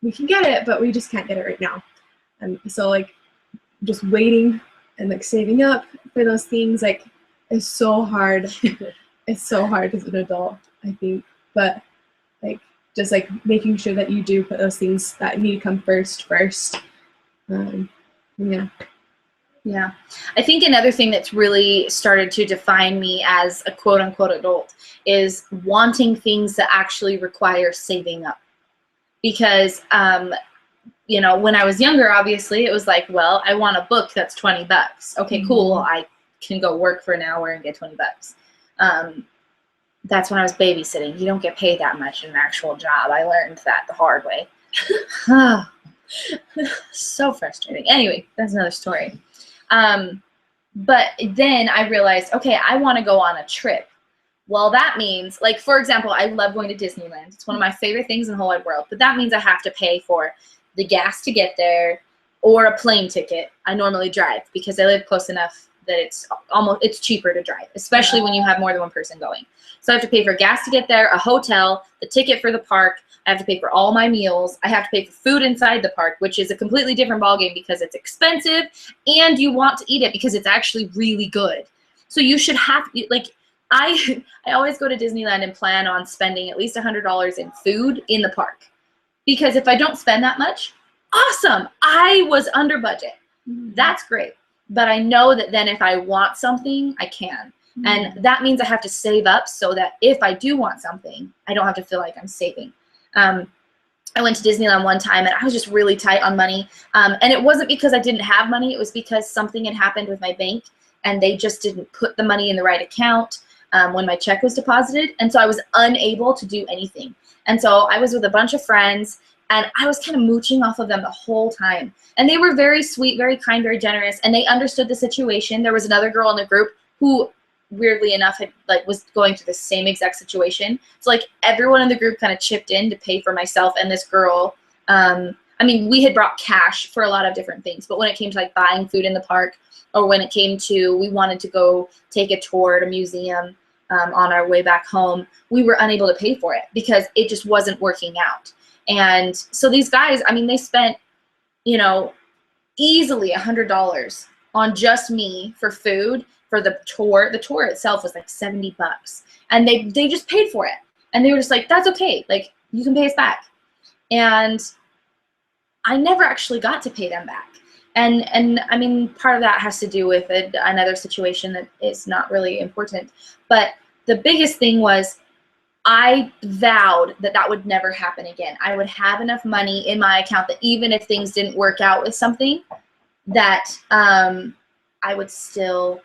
we can get it, but we just can't get it right now. And so like just waiting and like saving up for those things like is so hard. It's so hard as an adult, I think. But like just like making sure that you do put those things that need to come first. Yeah. I think another thing that's really started to define me as a quote unquote adult is wanting things that actually require saving up. Because, you know, when I was younger, obviously it was like, well, I want a book that's $20. Okay, cool. I can go work for an hour and get $20. That's when I was babysitting. You don't get paid that much in an actual job. I learned that the hard way. So frustrating. Anyway, that's another story. But then I realized, okay, I want to go on a trip. Well, that means, like, for example, I love going to Disneyland. It's one of my favorite things in the whole wide world. But that means I have to pay for the gas to get there or a plane ticket. I normally drive because I live close enough that it's cheaper to drive, especially when you have more than one person going. So I have to pay for gas to get there, a hotel, the ticket for the park. I have to pay for all my meals. I have to pay for food inside the park, which is a completely different ballgame because it's expensive and you want to eat it because it's actually really good. So you should have, like, I always go to Disneyland and plan on spending at least $100 in food in the park. Because if I don't spend that much, awesome. I was under budget. That's great. But I know that then if I want something, I can. And that means I have to save up so that if I do want something, I don't have to feel like I'm saving. I went to Disneyland one time and I was just really tight on money. And it wasn't because I didn't have money. It was because something had happened with my bank and they just didn't put the money in the right account when my check was deposited. And so I was unable to do anything. And so I was with a bunch of friends and I was kind of mooching off of them the whole time. And they were very sweet, very kind, very generous. And they understood the situation. There was another girl in the group who, weirdly enough, was going through the same exact situation. So like everyone in the group kind of chipped in to pay for myself and this girl. I mean, we had brought cash for a lot of different things, but when it came to like buying food in the park, or when it came to we wanted to go take a tour at a museum on our way back home, we were unable to pay for it because it just wasn't working out. And so these guys, I mean, they spent, you know, easily $100 on just me for food for the tour. The tour itself was like $70, and they just paid for it. And they were just like, that's okay. Like, you can pay us back. And I never actually got to pay them back. And I mean, part of that has to do with another situation that is not really important. But the biggest thing was I vowed that that would never happen again. I would have enough money in my account that even if things didn't work out with something, that I would still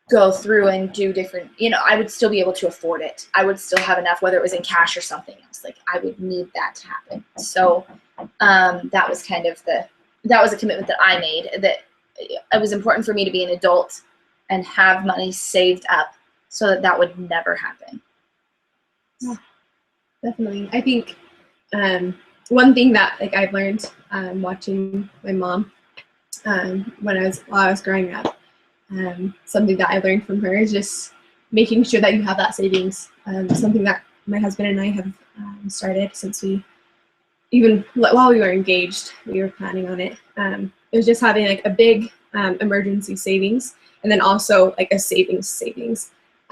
go through and do different, I would still be able to afford it. I would still have enough, whether it was in cash or something else. Like, I would need that to happen. So that was kind of that was a commitment that I made, that it was important for me to be an adult and have money saved up so that that would never happen. Yeah, definitely. I think one thing that like I've learned watching my mom while I was growing up, something that I learned from her is just making sure that you have that savings. Something that my husband and I have started since even while we were engaged, we were planning on it. It was just having like a big emergency savings, and then also like a savings.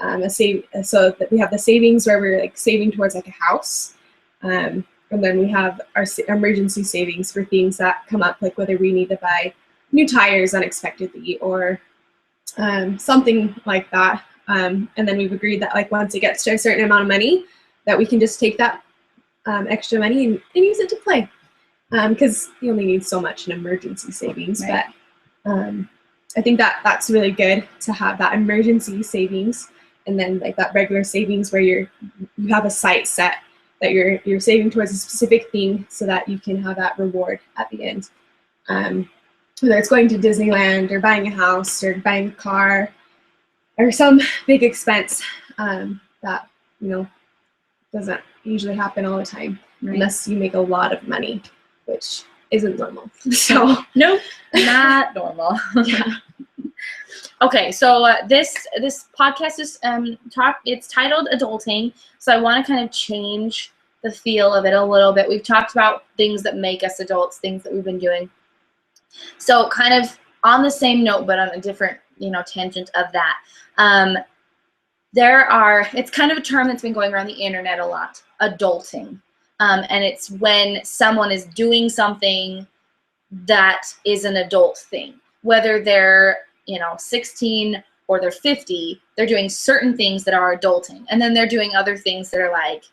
So that we have the savings where we're like saving towards like a house, and then we have our emergency savings for things that come up, like whether we need to buy new tires unexpectedly or something like that. And then we've agreed that like once it gets to a certain amount of money, that we can just take that extra money and use it to play, because you only need so much in emergency savings. Right. But I think that that's really good to have that emergency savings, and then like that regular savings where you have a sight set that you're saving towards a specific thing so that you can have that reward at the end. Whether it's going to Disneyland or buying a house or buying a car or some big expense that doesn't usually happen all the time, right, unless you make a lot of money, which isn't normal. So nope, not normal. Yeah. Okay, so this podcast is it's titled Adulting, so I want to kind of change the feel of it a little bit. We've talked about things that make us adults, things that we've been doing. So kind of on the same note, but on a different, tangent of that. It's kind of a term that's been going around the internet a lot, adulting. And it's when someone is doing something that is an adult thing, whether they're, 16 or they're 50, they're doing certain things that are adulting. And then they're doing other things that are like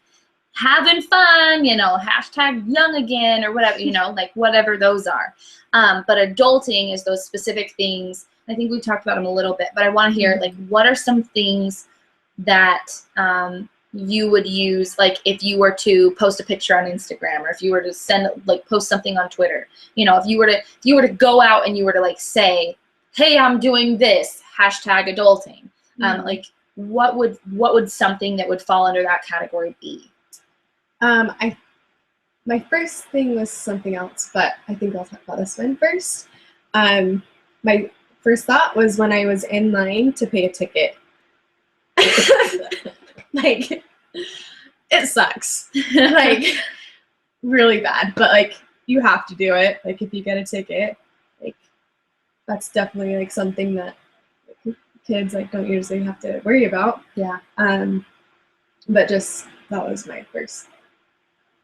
having fun, hashtag young again or whatever, like whatever those are. But adulting is those specific things. I think we've talked about them a little bit, but I want to hear, like, what are some things that you would use, like if you were to post a picture on Instagram, or if you were to post something on Twitter, if you were to go out and you were to like say, hey, I'm doing this, hashtag adulting. Like what would something that would fall under that category be? My first thing was something else, but I think I'll talk about this one first. My first thought was when I was in line to pay a ticket. Like, it sucks. Like, really bad. But, like, you have to do it. Like, if you get a ticket, like, that's definitely, like, something that kids, like, don't usually have to worry about. Yeah. But just, that was my first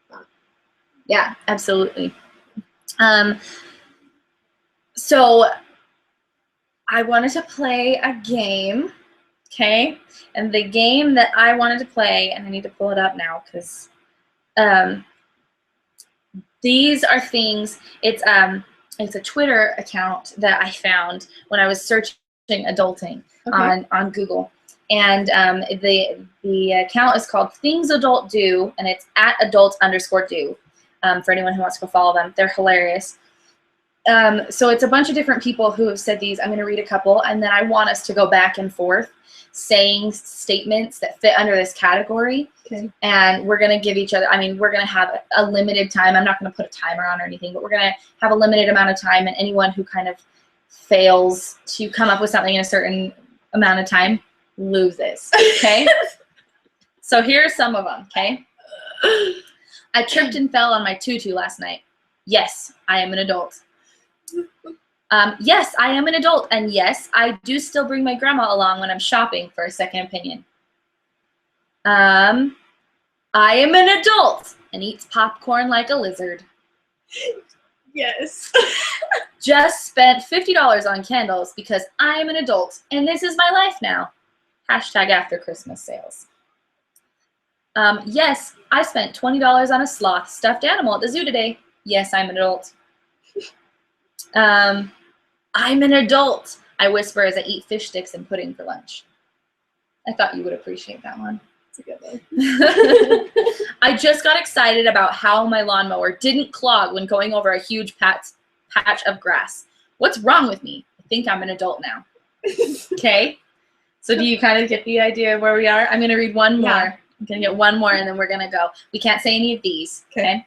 thought. Yeah, absolutely. So I wanted to play a game, okay? And the game that I wanted to play, and I need to pull it up now because these are things, it's a Twitter account that I found when I was searching adulting on Google. And the account is called Things Adult Do, and it's at adult_do. For anyone who wants to go follow them. They're hilarious. So it's a bunch of different people who have said these. I'm going to read a couple, and then I want us to go back and forth saying statements that fit under this category. Okay. And we're going to give each other, we're going to have a limited time. I'm not going to put a timer on or anything, but we're going to have a limited amount of time, and anyone who kind of fails to come up with something in a certain amount of time loses. Okay? So here are some of them, okay? I tripped and fell on my tutu last night. Yes, I am an adult. Yes, I am an adult. And yes, I do still bring my grandma along when I'm shopping for a second opinion. I am an adult and eats popcorn like a lizard. Yes. Just spent $50 on candles because I'm an adult and this is my life now. Hashtag after Christmas sales. Yes, I spent $20 on a sloth stuffed animal at the zoo today. Yes, I'm an adult. I'm an adult, I whisper as I eat fish sticks and pudding for lunch. I thought you would appreciate that one. It's a good one. I just got excited about how my lawnmower didn't clog when going over a huge patch of grass. What's wrong with me? I think I'm an adult now. Okay? So do you kind of get the idea of where we are? I'm going to read one more. Yeah. I'm going to get one more, and then we're going to go. We can't say any of these. Okay.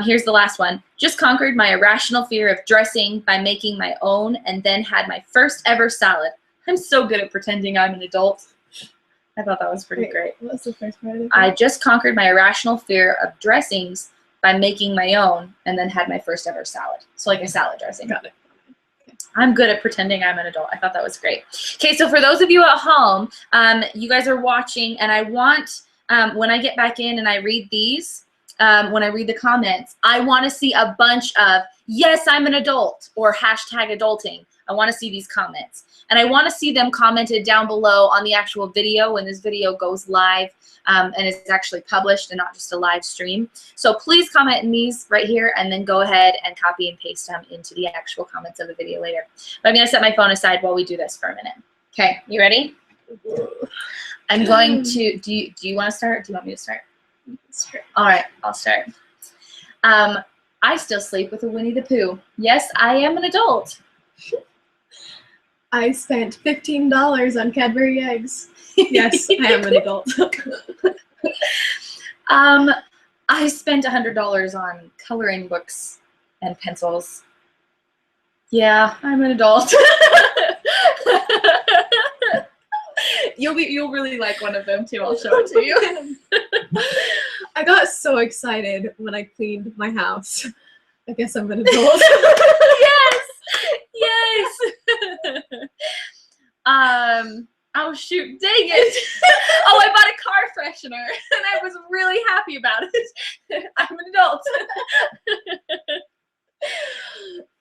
Here's the last one. Just conquered my irrational fear of dressing by making my own and then had my first ever salad. I'm so good at pretending I'm an adult. I thought that was pretty great. What's the first part of it? I just conquered my irrational fear of dressings by making my own and then had my first ever salad. So like a salad dressing. Got it. I'm good at pretending I'm an adult. I thought that was great. Okay, so for those of you at home, you guys are watching, and I want, when I get back in and I read these, when I read the comments, I want to see a bunch of, yes, I'm an adult, or hashtag adulting. I want to see these comments. And I want to see them commented down below on the actual video when this video goes live and it's actually published and not just a live stream. So please comment in these right here and then go ahead and copy and paste them into the actual comments of the video later. But I'm going to set my phone aside while we do this for a minute. Okay, you ready? I'm going to, do you want to start? Do you want me to start? Sure. All right, I'll start. I still sleep with a Winnie the Pooh. Yes, I am an adult. I spent $15 on Cadbury eggs. Yes, I am an adult. I spent $100 on coloring books and pencils. Yeah, I'm an adult. You'll really like one of them too. I'll show it to you. I got so excited when I cleaned my house. I guess I'm an adult. Yes. Oh shoot, dang it. Oh, I bought a car freshener and I was really happy about it. I'm an adult.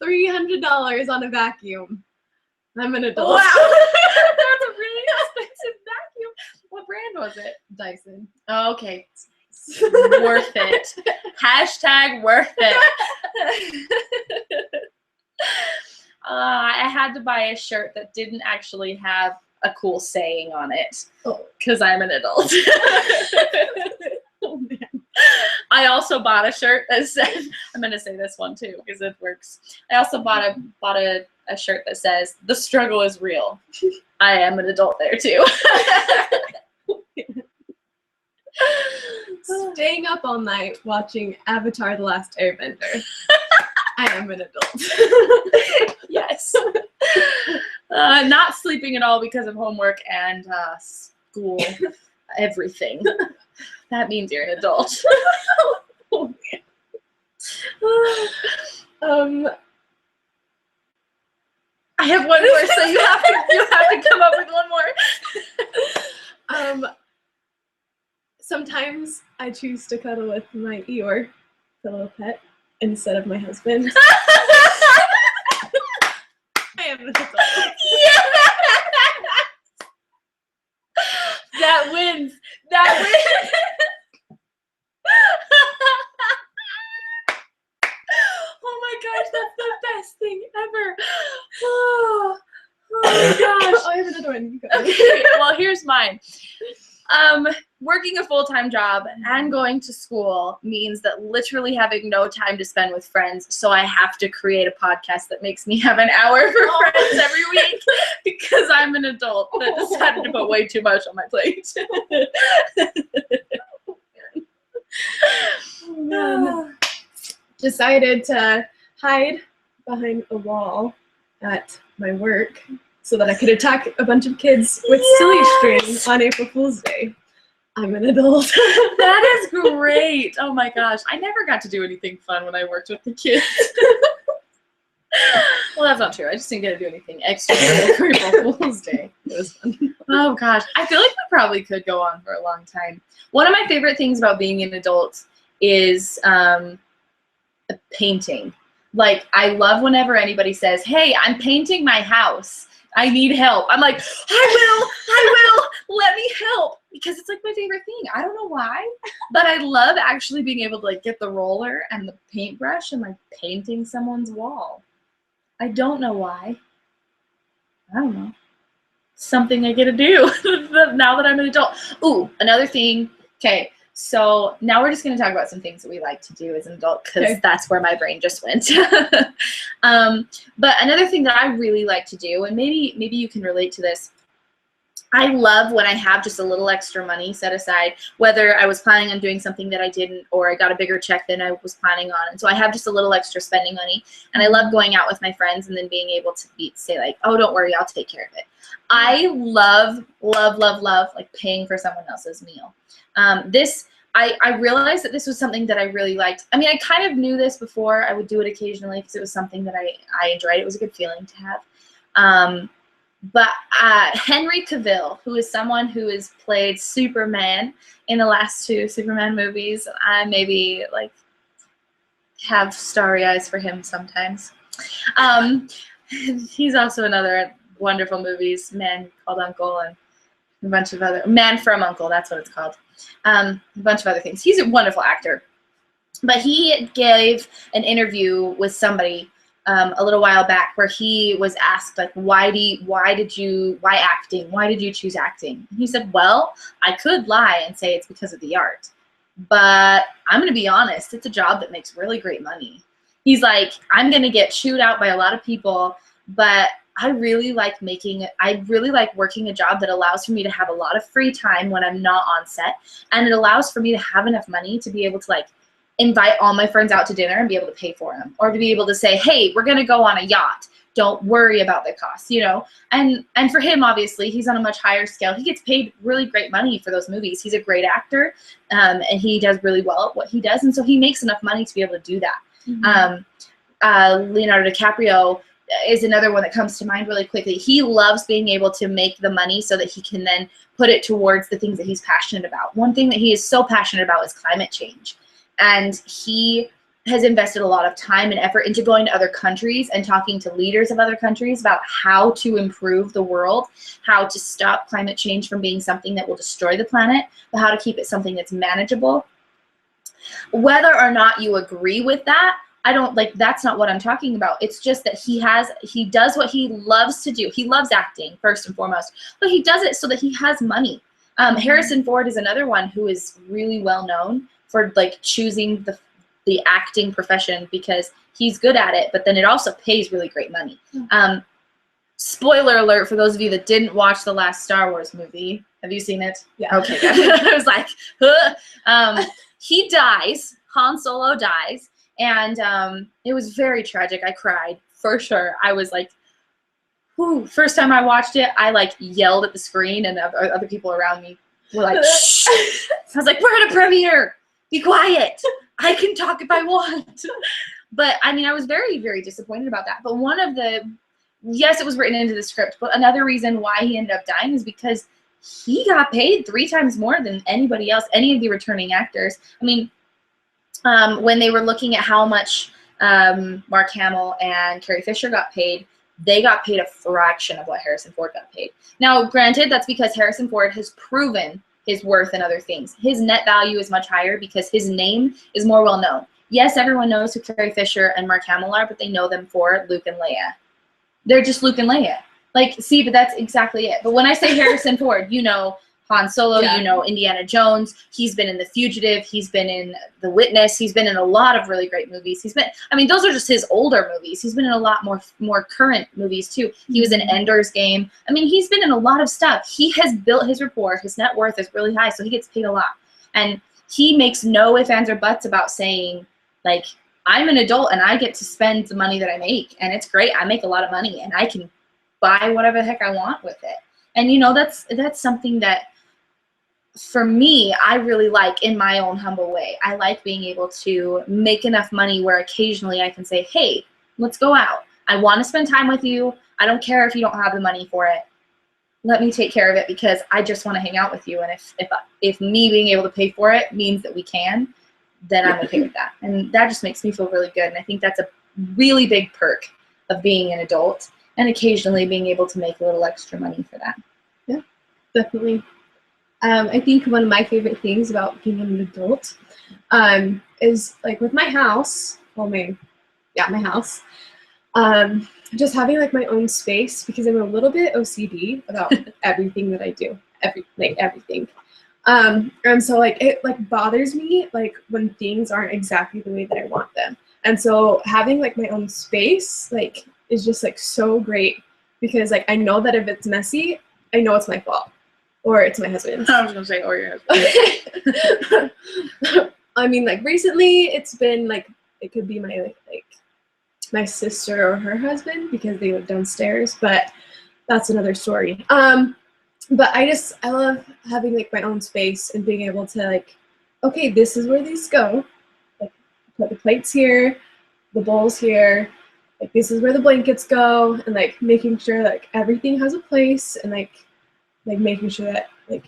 $300 on a vacuum. I'm an adult. Wow. That's a really expensive vacuum. What brand was it? Dyson. Oh, okay. Worth it. Hashtag worth it. I had to buy a shirt that didn't actually have a cool saying on it because I'm an adult. Oh, man. I also bought a shirt that said, I'm going to say this one too because it works. I also bought a shirt that says, the struggle is real. I am an adult there too. Staying up all night watching Avatar: The Last Airbender. I am an adult. Yes. Not sleeping at all because of homework and school. Everything. That means you're an adult. Oh, man. I have one more, so you have to come up with one more. Sometimes I choose to cuddle with my Eeyore, the little pet, instead of my husband. I am an adult. Yes! That wins. That wins. Oh my gosh, that's the best thing ever. Oh my gosh. I have another one. Okay, well, here's mine. Working a full-time job and going to school means that literally having no time to spend with friends, so I have to create a podcast that makes me have an hour for friends every week because I'm an adult that decided to put way too much on my plate. Oh, man. Decided to hide behind a wall at my work so that I could attack a bunch of kids with silly string on April Fool's Day. I'm an adult. That is great. Oh my gosh. I never got to do anything fun when I worked with the kids. Well, that's not true. I just didn't get to do anything extra for April Fool's Day. It was fun. Oh gosh, I feel like we probably could go on for a long time. One of my favorite things about being an adult is painting. Like, I love whenever anybody says, "Hey, I'm painting my house. I need help." I'm like, I will, let me help. Because it's like my favorite thing. I don't know why, but I love actually being able to like get the roller and the paintbrush and like painting someone's wall. I don't know why. I don't know. Something I get to do now that I'm an adult. Ooh, another thing. Okay, so now we're just going to talk about some things that we like to do as an adult because that's where my brain just went. But another thing that I really like to do, and maybe you can relate to this, I love when I have just a little extra money set aside, whether I was planning on doing something that I didn't, or I got a bigger check than I was planning on. And so I have just a little extra spending money. And I love going out with my friends and then being able to say like, oh, don't worry, I'll take care of it. I love like paying for someone else's meal. I realized that this was something that I really liked. I mean, I kind of knew this before. I would do it occasionally because it was something that I enjoyed. It was a good feeling to have. But Henry Cavill, who is someone who has played Superman in the last 2 Superman movies, I maybe like have starry eyes for him sometimes. He's also another wonderful movies, Man Called Uncle and a bunch of other, Man from Uncle, that's what it's called. A bunch of other things. He's a wonderful actor. But he gave an interview with somebody a little while back where he was asked like, why did you choose acting? And he said, well, I could lie and say it's because of the art, but I'm going to be honest, it's a job that makes really great money. He's like, I'm going to get chewed out by a lot of people, but I really like working a job that allows for me to have a lot of free time when I'm not on set, and it allows for me to have enough money to be able to like invite all my friends out to dinner and be able to pay for them, or to be able to say, hey, we're going to go on a yacht. Don't worry about the cost, you know? And for him, obviously, he's on a much higher scale. He gets paid really great money for those movies. He's a great actor, and he does really well at what he does. And so he makes enough money to be able to do that. Mm-hmm. Leonardo DiCaprio is another one that comes to mind really quickly. He loves being able to make the money so that he can then put it towards the things that he's passionate about. One thing that he is so passionate about is climate change. And he has invested a lot of time and effort into going to other countries and talking to leaders of other countries about how to improve the world, how to stop climate change from being something that will destroy the planet, but how to keep it something that's manageable. Whether or not you agree with that, that's not what I'm talking about. It's just that he does what he loves to do. He loves acting first and foremost, but he does it so that he has money. Harrison Ford is another one who is really well known for like choosing the acting profession because he's good at it, but then it also pays really great money. Spoiler alert for those of you that didn't watch the last Star Wars movie. Have you seen it? Yeah. Okay, good. I was like, he dies. Han Solo dies. And it was very tragic. I cried for sure. I was like, whew. First time I watched it, I like yelled at the screen, and other people around me were like, shh. I was like, we're at a premiere. Be quiet. I can talk if I want. But I mean, I was very, very disappointed about that. But yes, it was written into the script, but another reason why he ended up dying is because he got paid 3 times more than anybody else, any of the returning actors. I mean, when they were looking at how much Mark Hamill and Carrie Fisher got paid, they got paid a fraction of what Harrison Ford got paid. Now, granted, that's because Harrison Ford has proven his worth in other things. His net value is much higher because his name is more well known. Yes, everyone knows who Carrie Fisher and Mark Hamill are, but they know them for Luke and Leia. They're just Luke and Leia. Like, see, but that's exactly it. But when I say Harrison Ford, you know Han Solo, you know Indiana Jones. He's been in The Fugitive. He's been in The Witness. He's been in a lot of really great movies. Those are just his older movies. He's been in a lot more current movies too. He was in Ender's Game. I mean, he's been in a lot of stuff. He has built his rapport. His net worth is really high, so he gets paid a lot. And he makes no ifs, ands, or buts about saying, like, I'm an adult and I get to spend the money that I make, and it's great. I make a lot of money and I can buy whatever the heck I want with it. And you know, that's something that for me, I really like in my own humble way. I like being able to make enough money where occasionally I can say, hey, let's go out. I want to spend time with you. I don't care if you don't have the money for it. let me take care of it because I just want to hang out with you. And if me being able to pay for it means that we can, then I'm okay with that. And that just makes me feel really good. And I think that's a really big perk of being an adult, and occasionally being able to make a little extra money for that. Yeah, definitely. I think one of my favorite things about being an adult is like with my house, my house, just having like my own space, because I'm a little bit OCD about everything that I do, everything. And so like it like bothers me like when things aren't exactly the way that I want them. And so having like my own space like is just like so great, because like I know that if it's messy, I know it's my fault. Or it's my husband's. I was gonna say, or your husband. I mean, like recently, it's been like it could be my like my sister or her husband, because they live downstairs. But that's another story. But I love having like my own space and being able to like, okay, this is where these go. Like put the plates here, the bowls here. Like this is where the blankets go, and like making sure like everything has a place, and like making sure that like,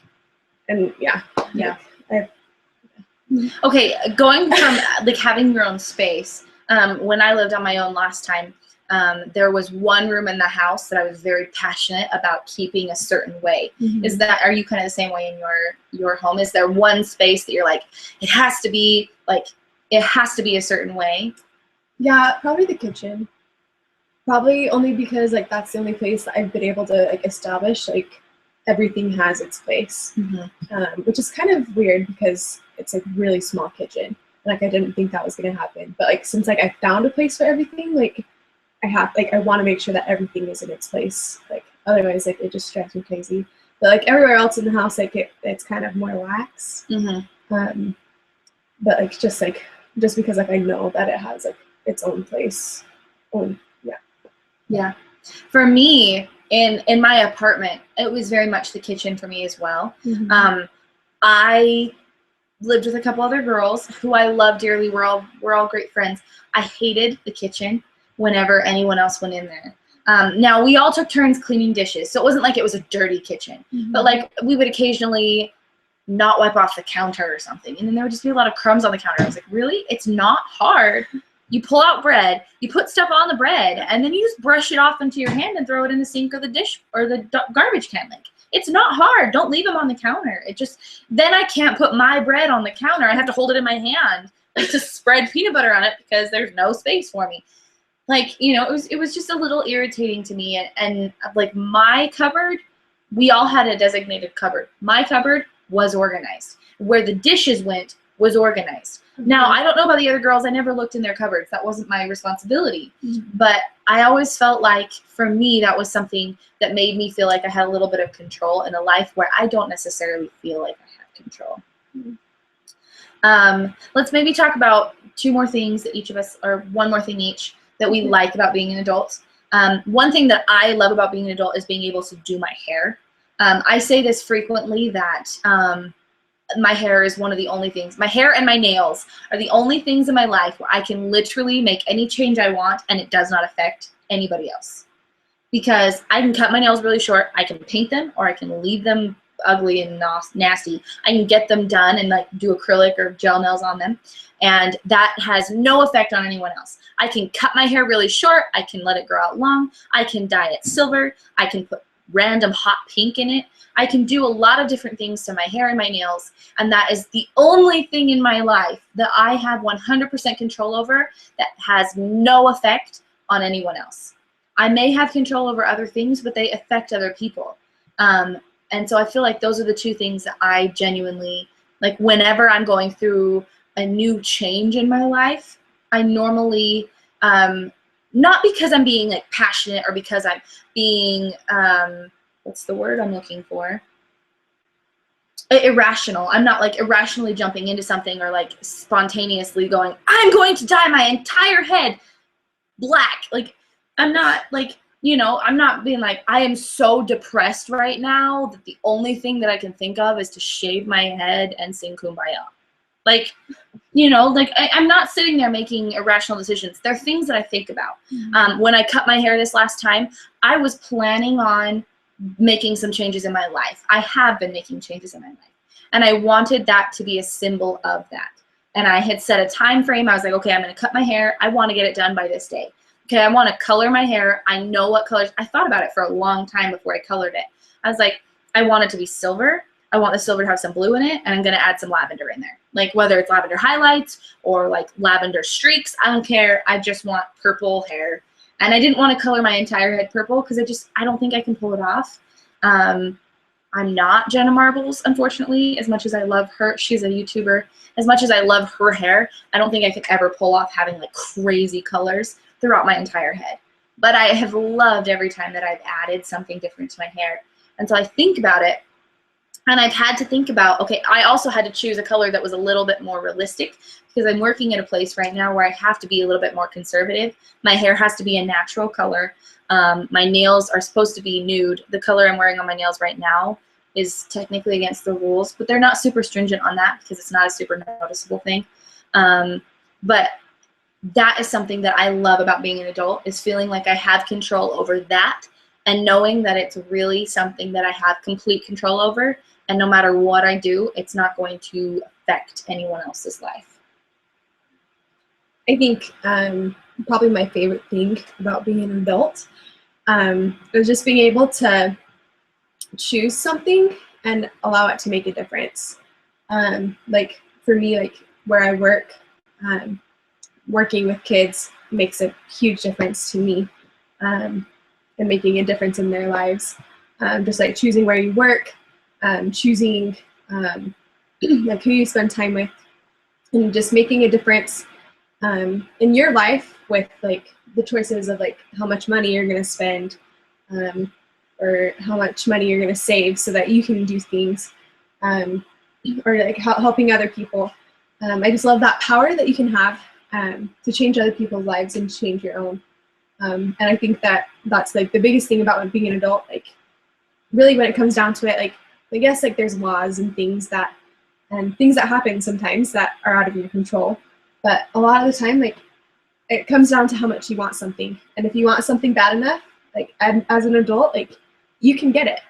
and yeah. Okay, going from like having your own space. When I lived on my own last time, there was one room in the house that I was very passionate about keeping a certain way. Mm-hmm. Are you kind of the same way in your home? Is there one space that you're like, it has to be a certain way? Yeah, probably the kitchen. Probably only because like that's the only place that I've been able to like establish like everything has its place, which is kind of weird because it's like really small kitchen. Like I didn't think that was gonna happen, but like since like I found a place for everything, like I want to make sure that everything is in its place. Like otherwise, like it just drives me crazy. But like everywhere else in the house, like it's kind of more lax. But like just because like I know that it has like its own place. Yeah. For me, in my apartment, it was very much the kitchen for me as well. I lived with a couple other girls who I love dearly. We're all great friends. I hated the kitchen whenever anyone else went in there. Now we all took turns cleaning dishes, so it wasn't like it was a dirty kitchen, but like we would occasionally not wipe off the counter or something, and then there would just be a lot of crumbs on the counter. I was like, really? It's not hard. You pull out bread, you put stuff on the bread, and then you just brush it off into your hand and throw it in the sink or the dish or the garbage can. Like, it's not hard. Don't leave them on the counter. Then I can't put my bread on the counter. I have to hold it in my hand, like to spread peanut butter on it because there's no space for me. Like, it was just a little irritating to me. And like my cupboard, we all had a designated cupboard. My cupboard was organized. Where the dishes went was organized. Now, I don't know about the other girls. I never looked in their cupboards. That wasn't my responsibility. But I always felt like, for me, that was something that made me feel like I had a little bit of control in a life where I don't necessarily feel like I have control. Let's maybe talk about two more things that each of us, or one more thing each, that we like about being an adult. One thing that I love about being an adult is being able to do my hair. I say this frequently that my hair is one of the only things. My hair and my nails are the only things in my life where I can literally make any change I want and it does not affect anybody else. Because I can cut my nails really short, I can paint them, or I can leave them ugly and nasty. I can get them done and like do acrylic or gel nails on them, and that has no effect on anyone else. I can cut my hair really short, I can let it grow out long, I can dye it silver, I can put random hot pink in it. I can do a lot of different things to my hair and my nails, and that is the only thing in my life that I have 100% control over that has no effect on anyone else. I may have control over other things, but they affect other people. And so I feel like those are the two things that I genuinely, like whenever I'm going through a new change in my life, I normally, not because I'm being like passionate or because I'm being, what's the word I'm looking for? Irrational. I'm not like irrationally jumping into something or like spontaneously going, I'm going to dye my entire head black. Like, I'm not like, I'm not being like, I am so depressed right now that the only thing that I can think of is to shave my head and sing Kumbaya. Like, like I'm not sitting there making irrational decisions. They're things that I think about. When I cut my hair this last time, I was planning on making some changes in my life. I have been making changes in my life. And I wanted that to be a symbol of that. And I had set a time frame. I was like, okay, I'm going to cut my hair. I want to get it done by this day. Okay, I want to color my hair. I know what colors. I thought about it for a long time before I colored it. I was like, I want it to be silver. I want the silver to have some blue in it, and I'm going to add some lavender in there. Like whether it's lavender highlights or like lavender streaks, I don't care. I just want purple hair. And I didn't want to color my entire head purple because I don't think I can pull it off. I'm not Jenna Marbles, unfortunately, as much as I love her. She's a YouTuber. As much as I love her hair, I don't think I could ever pull off having like crazy colors throughout my entire head. But I have loved every time that I've added something different to my hair. And so I think about it, and I've had to think about, okay, I also had to choose a color that was a little bit more realistic because I'm working in a place right now where I have to be a little bit more conservative. My hair has to be a natural color. My nails are supposed to be nude. The color I'm wearing on my nails right now is technically against the rules, but they're not super stringent on that because it's not a super noticeable thing. But that is something that I love about being an adult, is feeling like I have control over that and knowing that it's really something that I have complete control over. And no matter what I do, it's not going to affect anyone else's life. I think probably my favorite thing about being an adult is just being able to choose something and allow it to make a difference. Like for me, like where I work, working with kids makes a huge difference to me, and making a difference in their lives. Just like choosing where you work, choosing like who you spend time with, and just making a difference in your life with like the choices of like how much money you're going to spend, or how much money you're going to save so that you can do things, or like helping other people. I just love that power that you can have to change other people's lives and change your own. And I think that that's like the biggest thing about being an adult. Like really when it comes down to it, like I guess like there's laws and things that happen sometimes that are out of your control. But a lot of the time, like it comes down to how much you want something. And if you want something bad enough, like as an adult, like you can get it.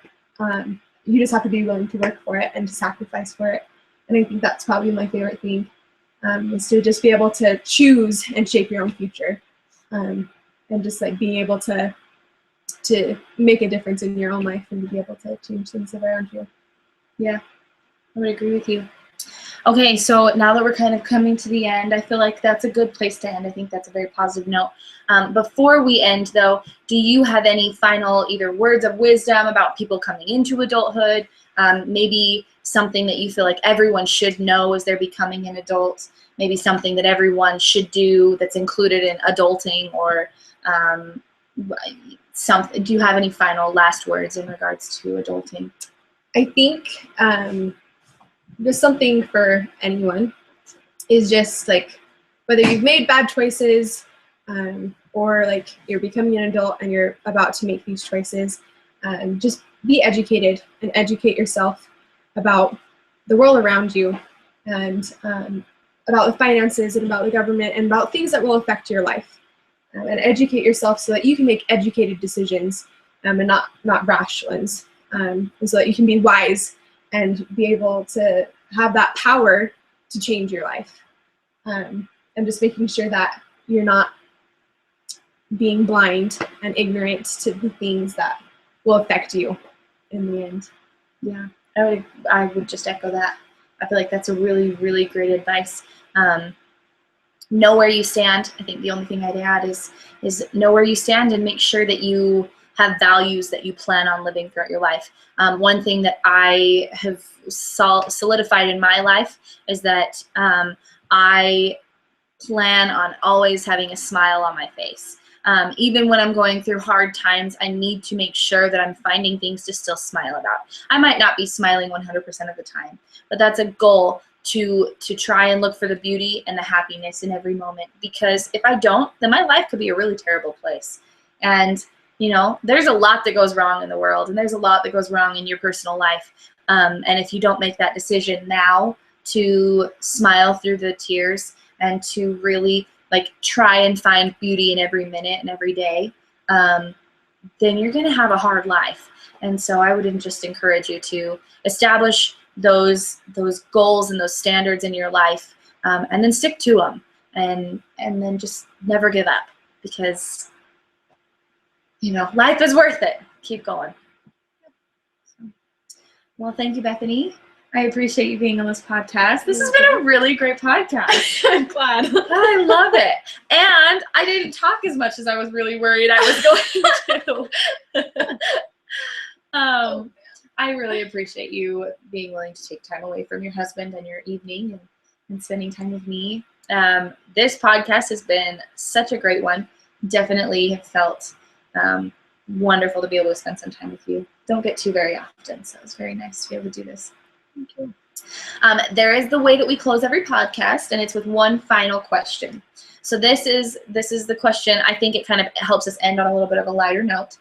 You just have to be willing to work for it and to sacrifice for it. And I think that's probably my favorite thing, is to just be able to choose and shape your own future. And just like being able to make a difference in your own life and to be able to change things around you. Yeah, I would agree with you. Okay, so now that we're kind of coming to the end, I feel like that's a good place to end. I think that's a very positive note. Before we end, though, do you have any final either words of wisdom about people coming into adulthood, maybe something that you feel like everyone should know as they're becoming an adult, maybe something that everyone should do that's included in adulting, or something? Do you have any final last words in regards to adulting? I think just something for anyone is just like whether you've made bad choices, or like you're becoming an adult and you're about to make these choices, just be educated and educate yourself about the world around you, and about the finances and about the government and about things that will affect your life, and educate yourself so that you can make educated decisions, and not rash ones, and so that you can be wise and be able to have that power to change your life, and just making sure that you're not being blind and ignorant to the things that will affect you in the end. Yeah, I would just echo that. I feel like that's a really, really great advice. Know where you stand. I think the only thing I'd add is know where you stand and make sure that you have values that you plan on living throughout your life. One thing that I have solidified in my life is that I plan on always having a smile on my face. Even when I'm going through hard times, I need to make sure that I'm finding things to still smile about. I might not be smiling 100% of the time, but that's a goal to try and look for the beauty and the happiness in every moment. Because if I don't, then my life could be a really terrible place. And you know, there's a lot that goes wrong in the world, and there's a lot that goes wrong in your personal life. And if you don't make that decision now to smile through the tears and to really like try and find beauty in every minute and every day, then you're going to have a hard life. And so I would just encourage you to establish those goals and those standards in your life, and then stick to them, and then just never give up, because life is worth it. Keep going. Well, thank you, Bethany. I appreciate you being on this podcast. This has been a really great podcast. I'm glad. I love it. And I didn't talk as much as I was really worried I was going to. I really appreciate you being willing to take time away from your husband and your evening and spending time with me. This podcast has been such a great one. Definitely have felt wonderful to be able to spend some time with you. Don't get to very often, so it's very nice to be able to do this. Thank you. There is the way that we close every podcast, and it's with one final question. So this is the question. I think it kind of helps us end on a little bit of a lighter note.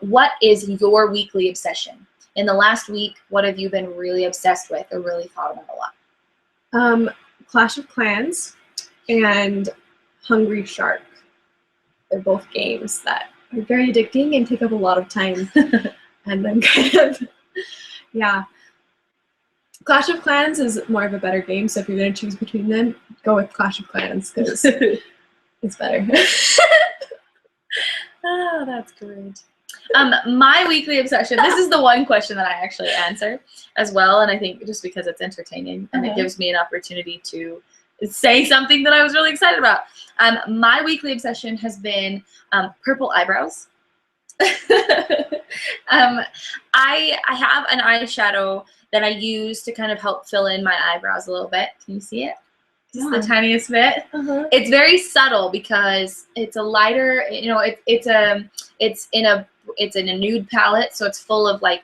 What is your weekly obsession? In the last week, what have you been really obsessed with or really thought about a lot? Clash of Clans and Hungry Shark. They're both games that are very addicting and take up a lot of time. And then kind of, yeah. Clash of Clans is more of a better game, so if you're going to choose between them, go with Clash of Clans, because it's better. Oh, that's great. My weekly obsession, this is the one question that I actually answer as well, and I think just because it's entertaining and it gives me an opportunity to say something that I was really excited about. My weekly obsession has been purple eyebrows. I have an eyeshadow that I use to kind of help fill in my eyebrows a little bit. Can you see it? Just the tiniest bit. It's very subtle because it's a lighter, it's in a nude palette, so it's full of like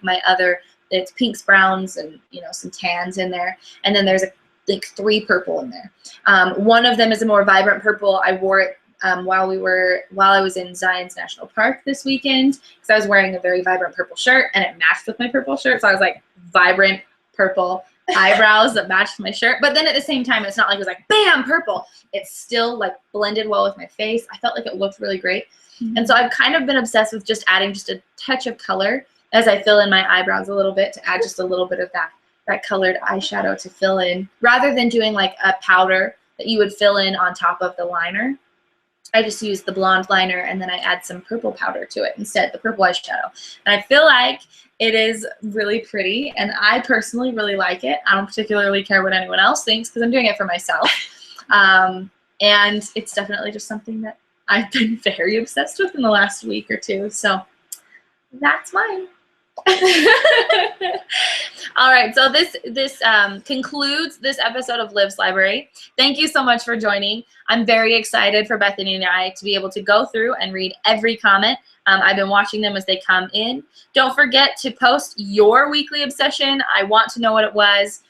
it's pinks, browns, and some tans in there, and then there's like 3 purple in there. One of them is a more vibrant purple. I wore it while I was in Zion's National Park this weekend, because I was wearing a very vibrant purple shirt and it matched with my purple shirt. So I was like, vibrant purple eyebrows that matched my shirt. But then at the same time, it's not like it was like, bam, purple. It's still like blended well with my face. I felt like it looked really great. And so I've kind of been obsessed with just adding just a touch of color as I fill in my eyebrows a little bit, to add just a little bit of that colored eyeshadow to fill in, rather than doing like a powder that you would fill in on top of the liner. I just use the blonde liner, and then I add some purple powder to it instead, the purple eyeshadow. And I feel like it is really pretty, and I personally really like it. I don't particularly care what anyone else thinks, because I'm doing it for myself. And it's definitely just something that I've been very obsessed with in the last week or two. So that's mine. All right, so this concludes this episode of Liv's Library. Thank you so much for joining. I'm very excited for Bethany and I to be able to go through and read every comment. I've been watching them as they come in. Don't forget to post your weekly obsession. I want to know what it was,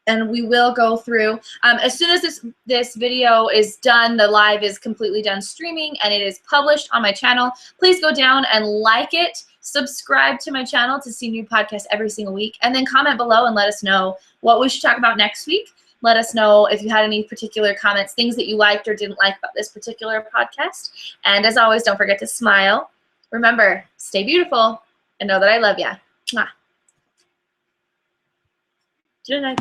and we will go through. As soon as this video is done, the live is completely done streaming, and it is published on my channel. Please go down and like it. Subscribe to my channel to see new podcasts every single week, and then comment below and let us know what we should talk about next week. Let us know if you had any particular comments, things that you liked or didn't like about this particular podcast. And as always, don't forget to smile. Remember, stay beautiful and know that I love ya. Mwah. Good night.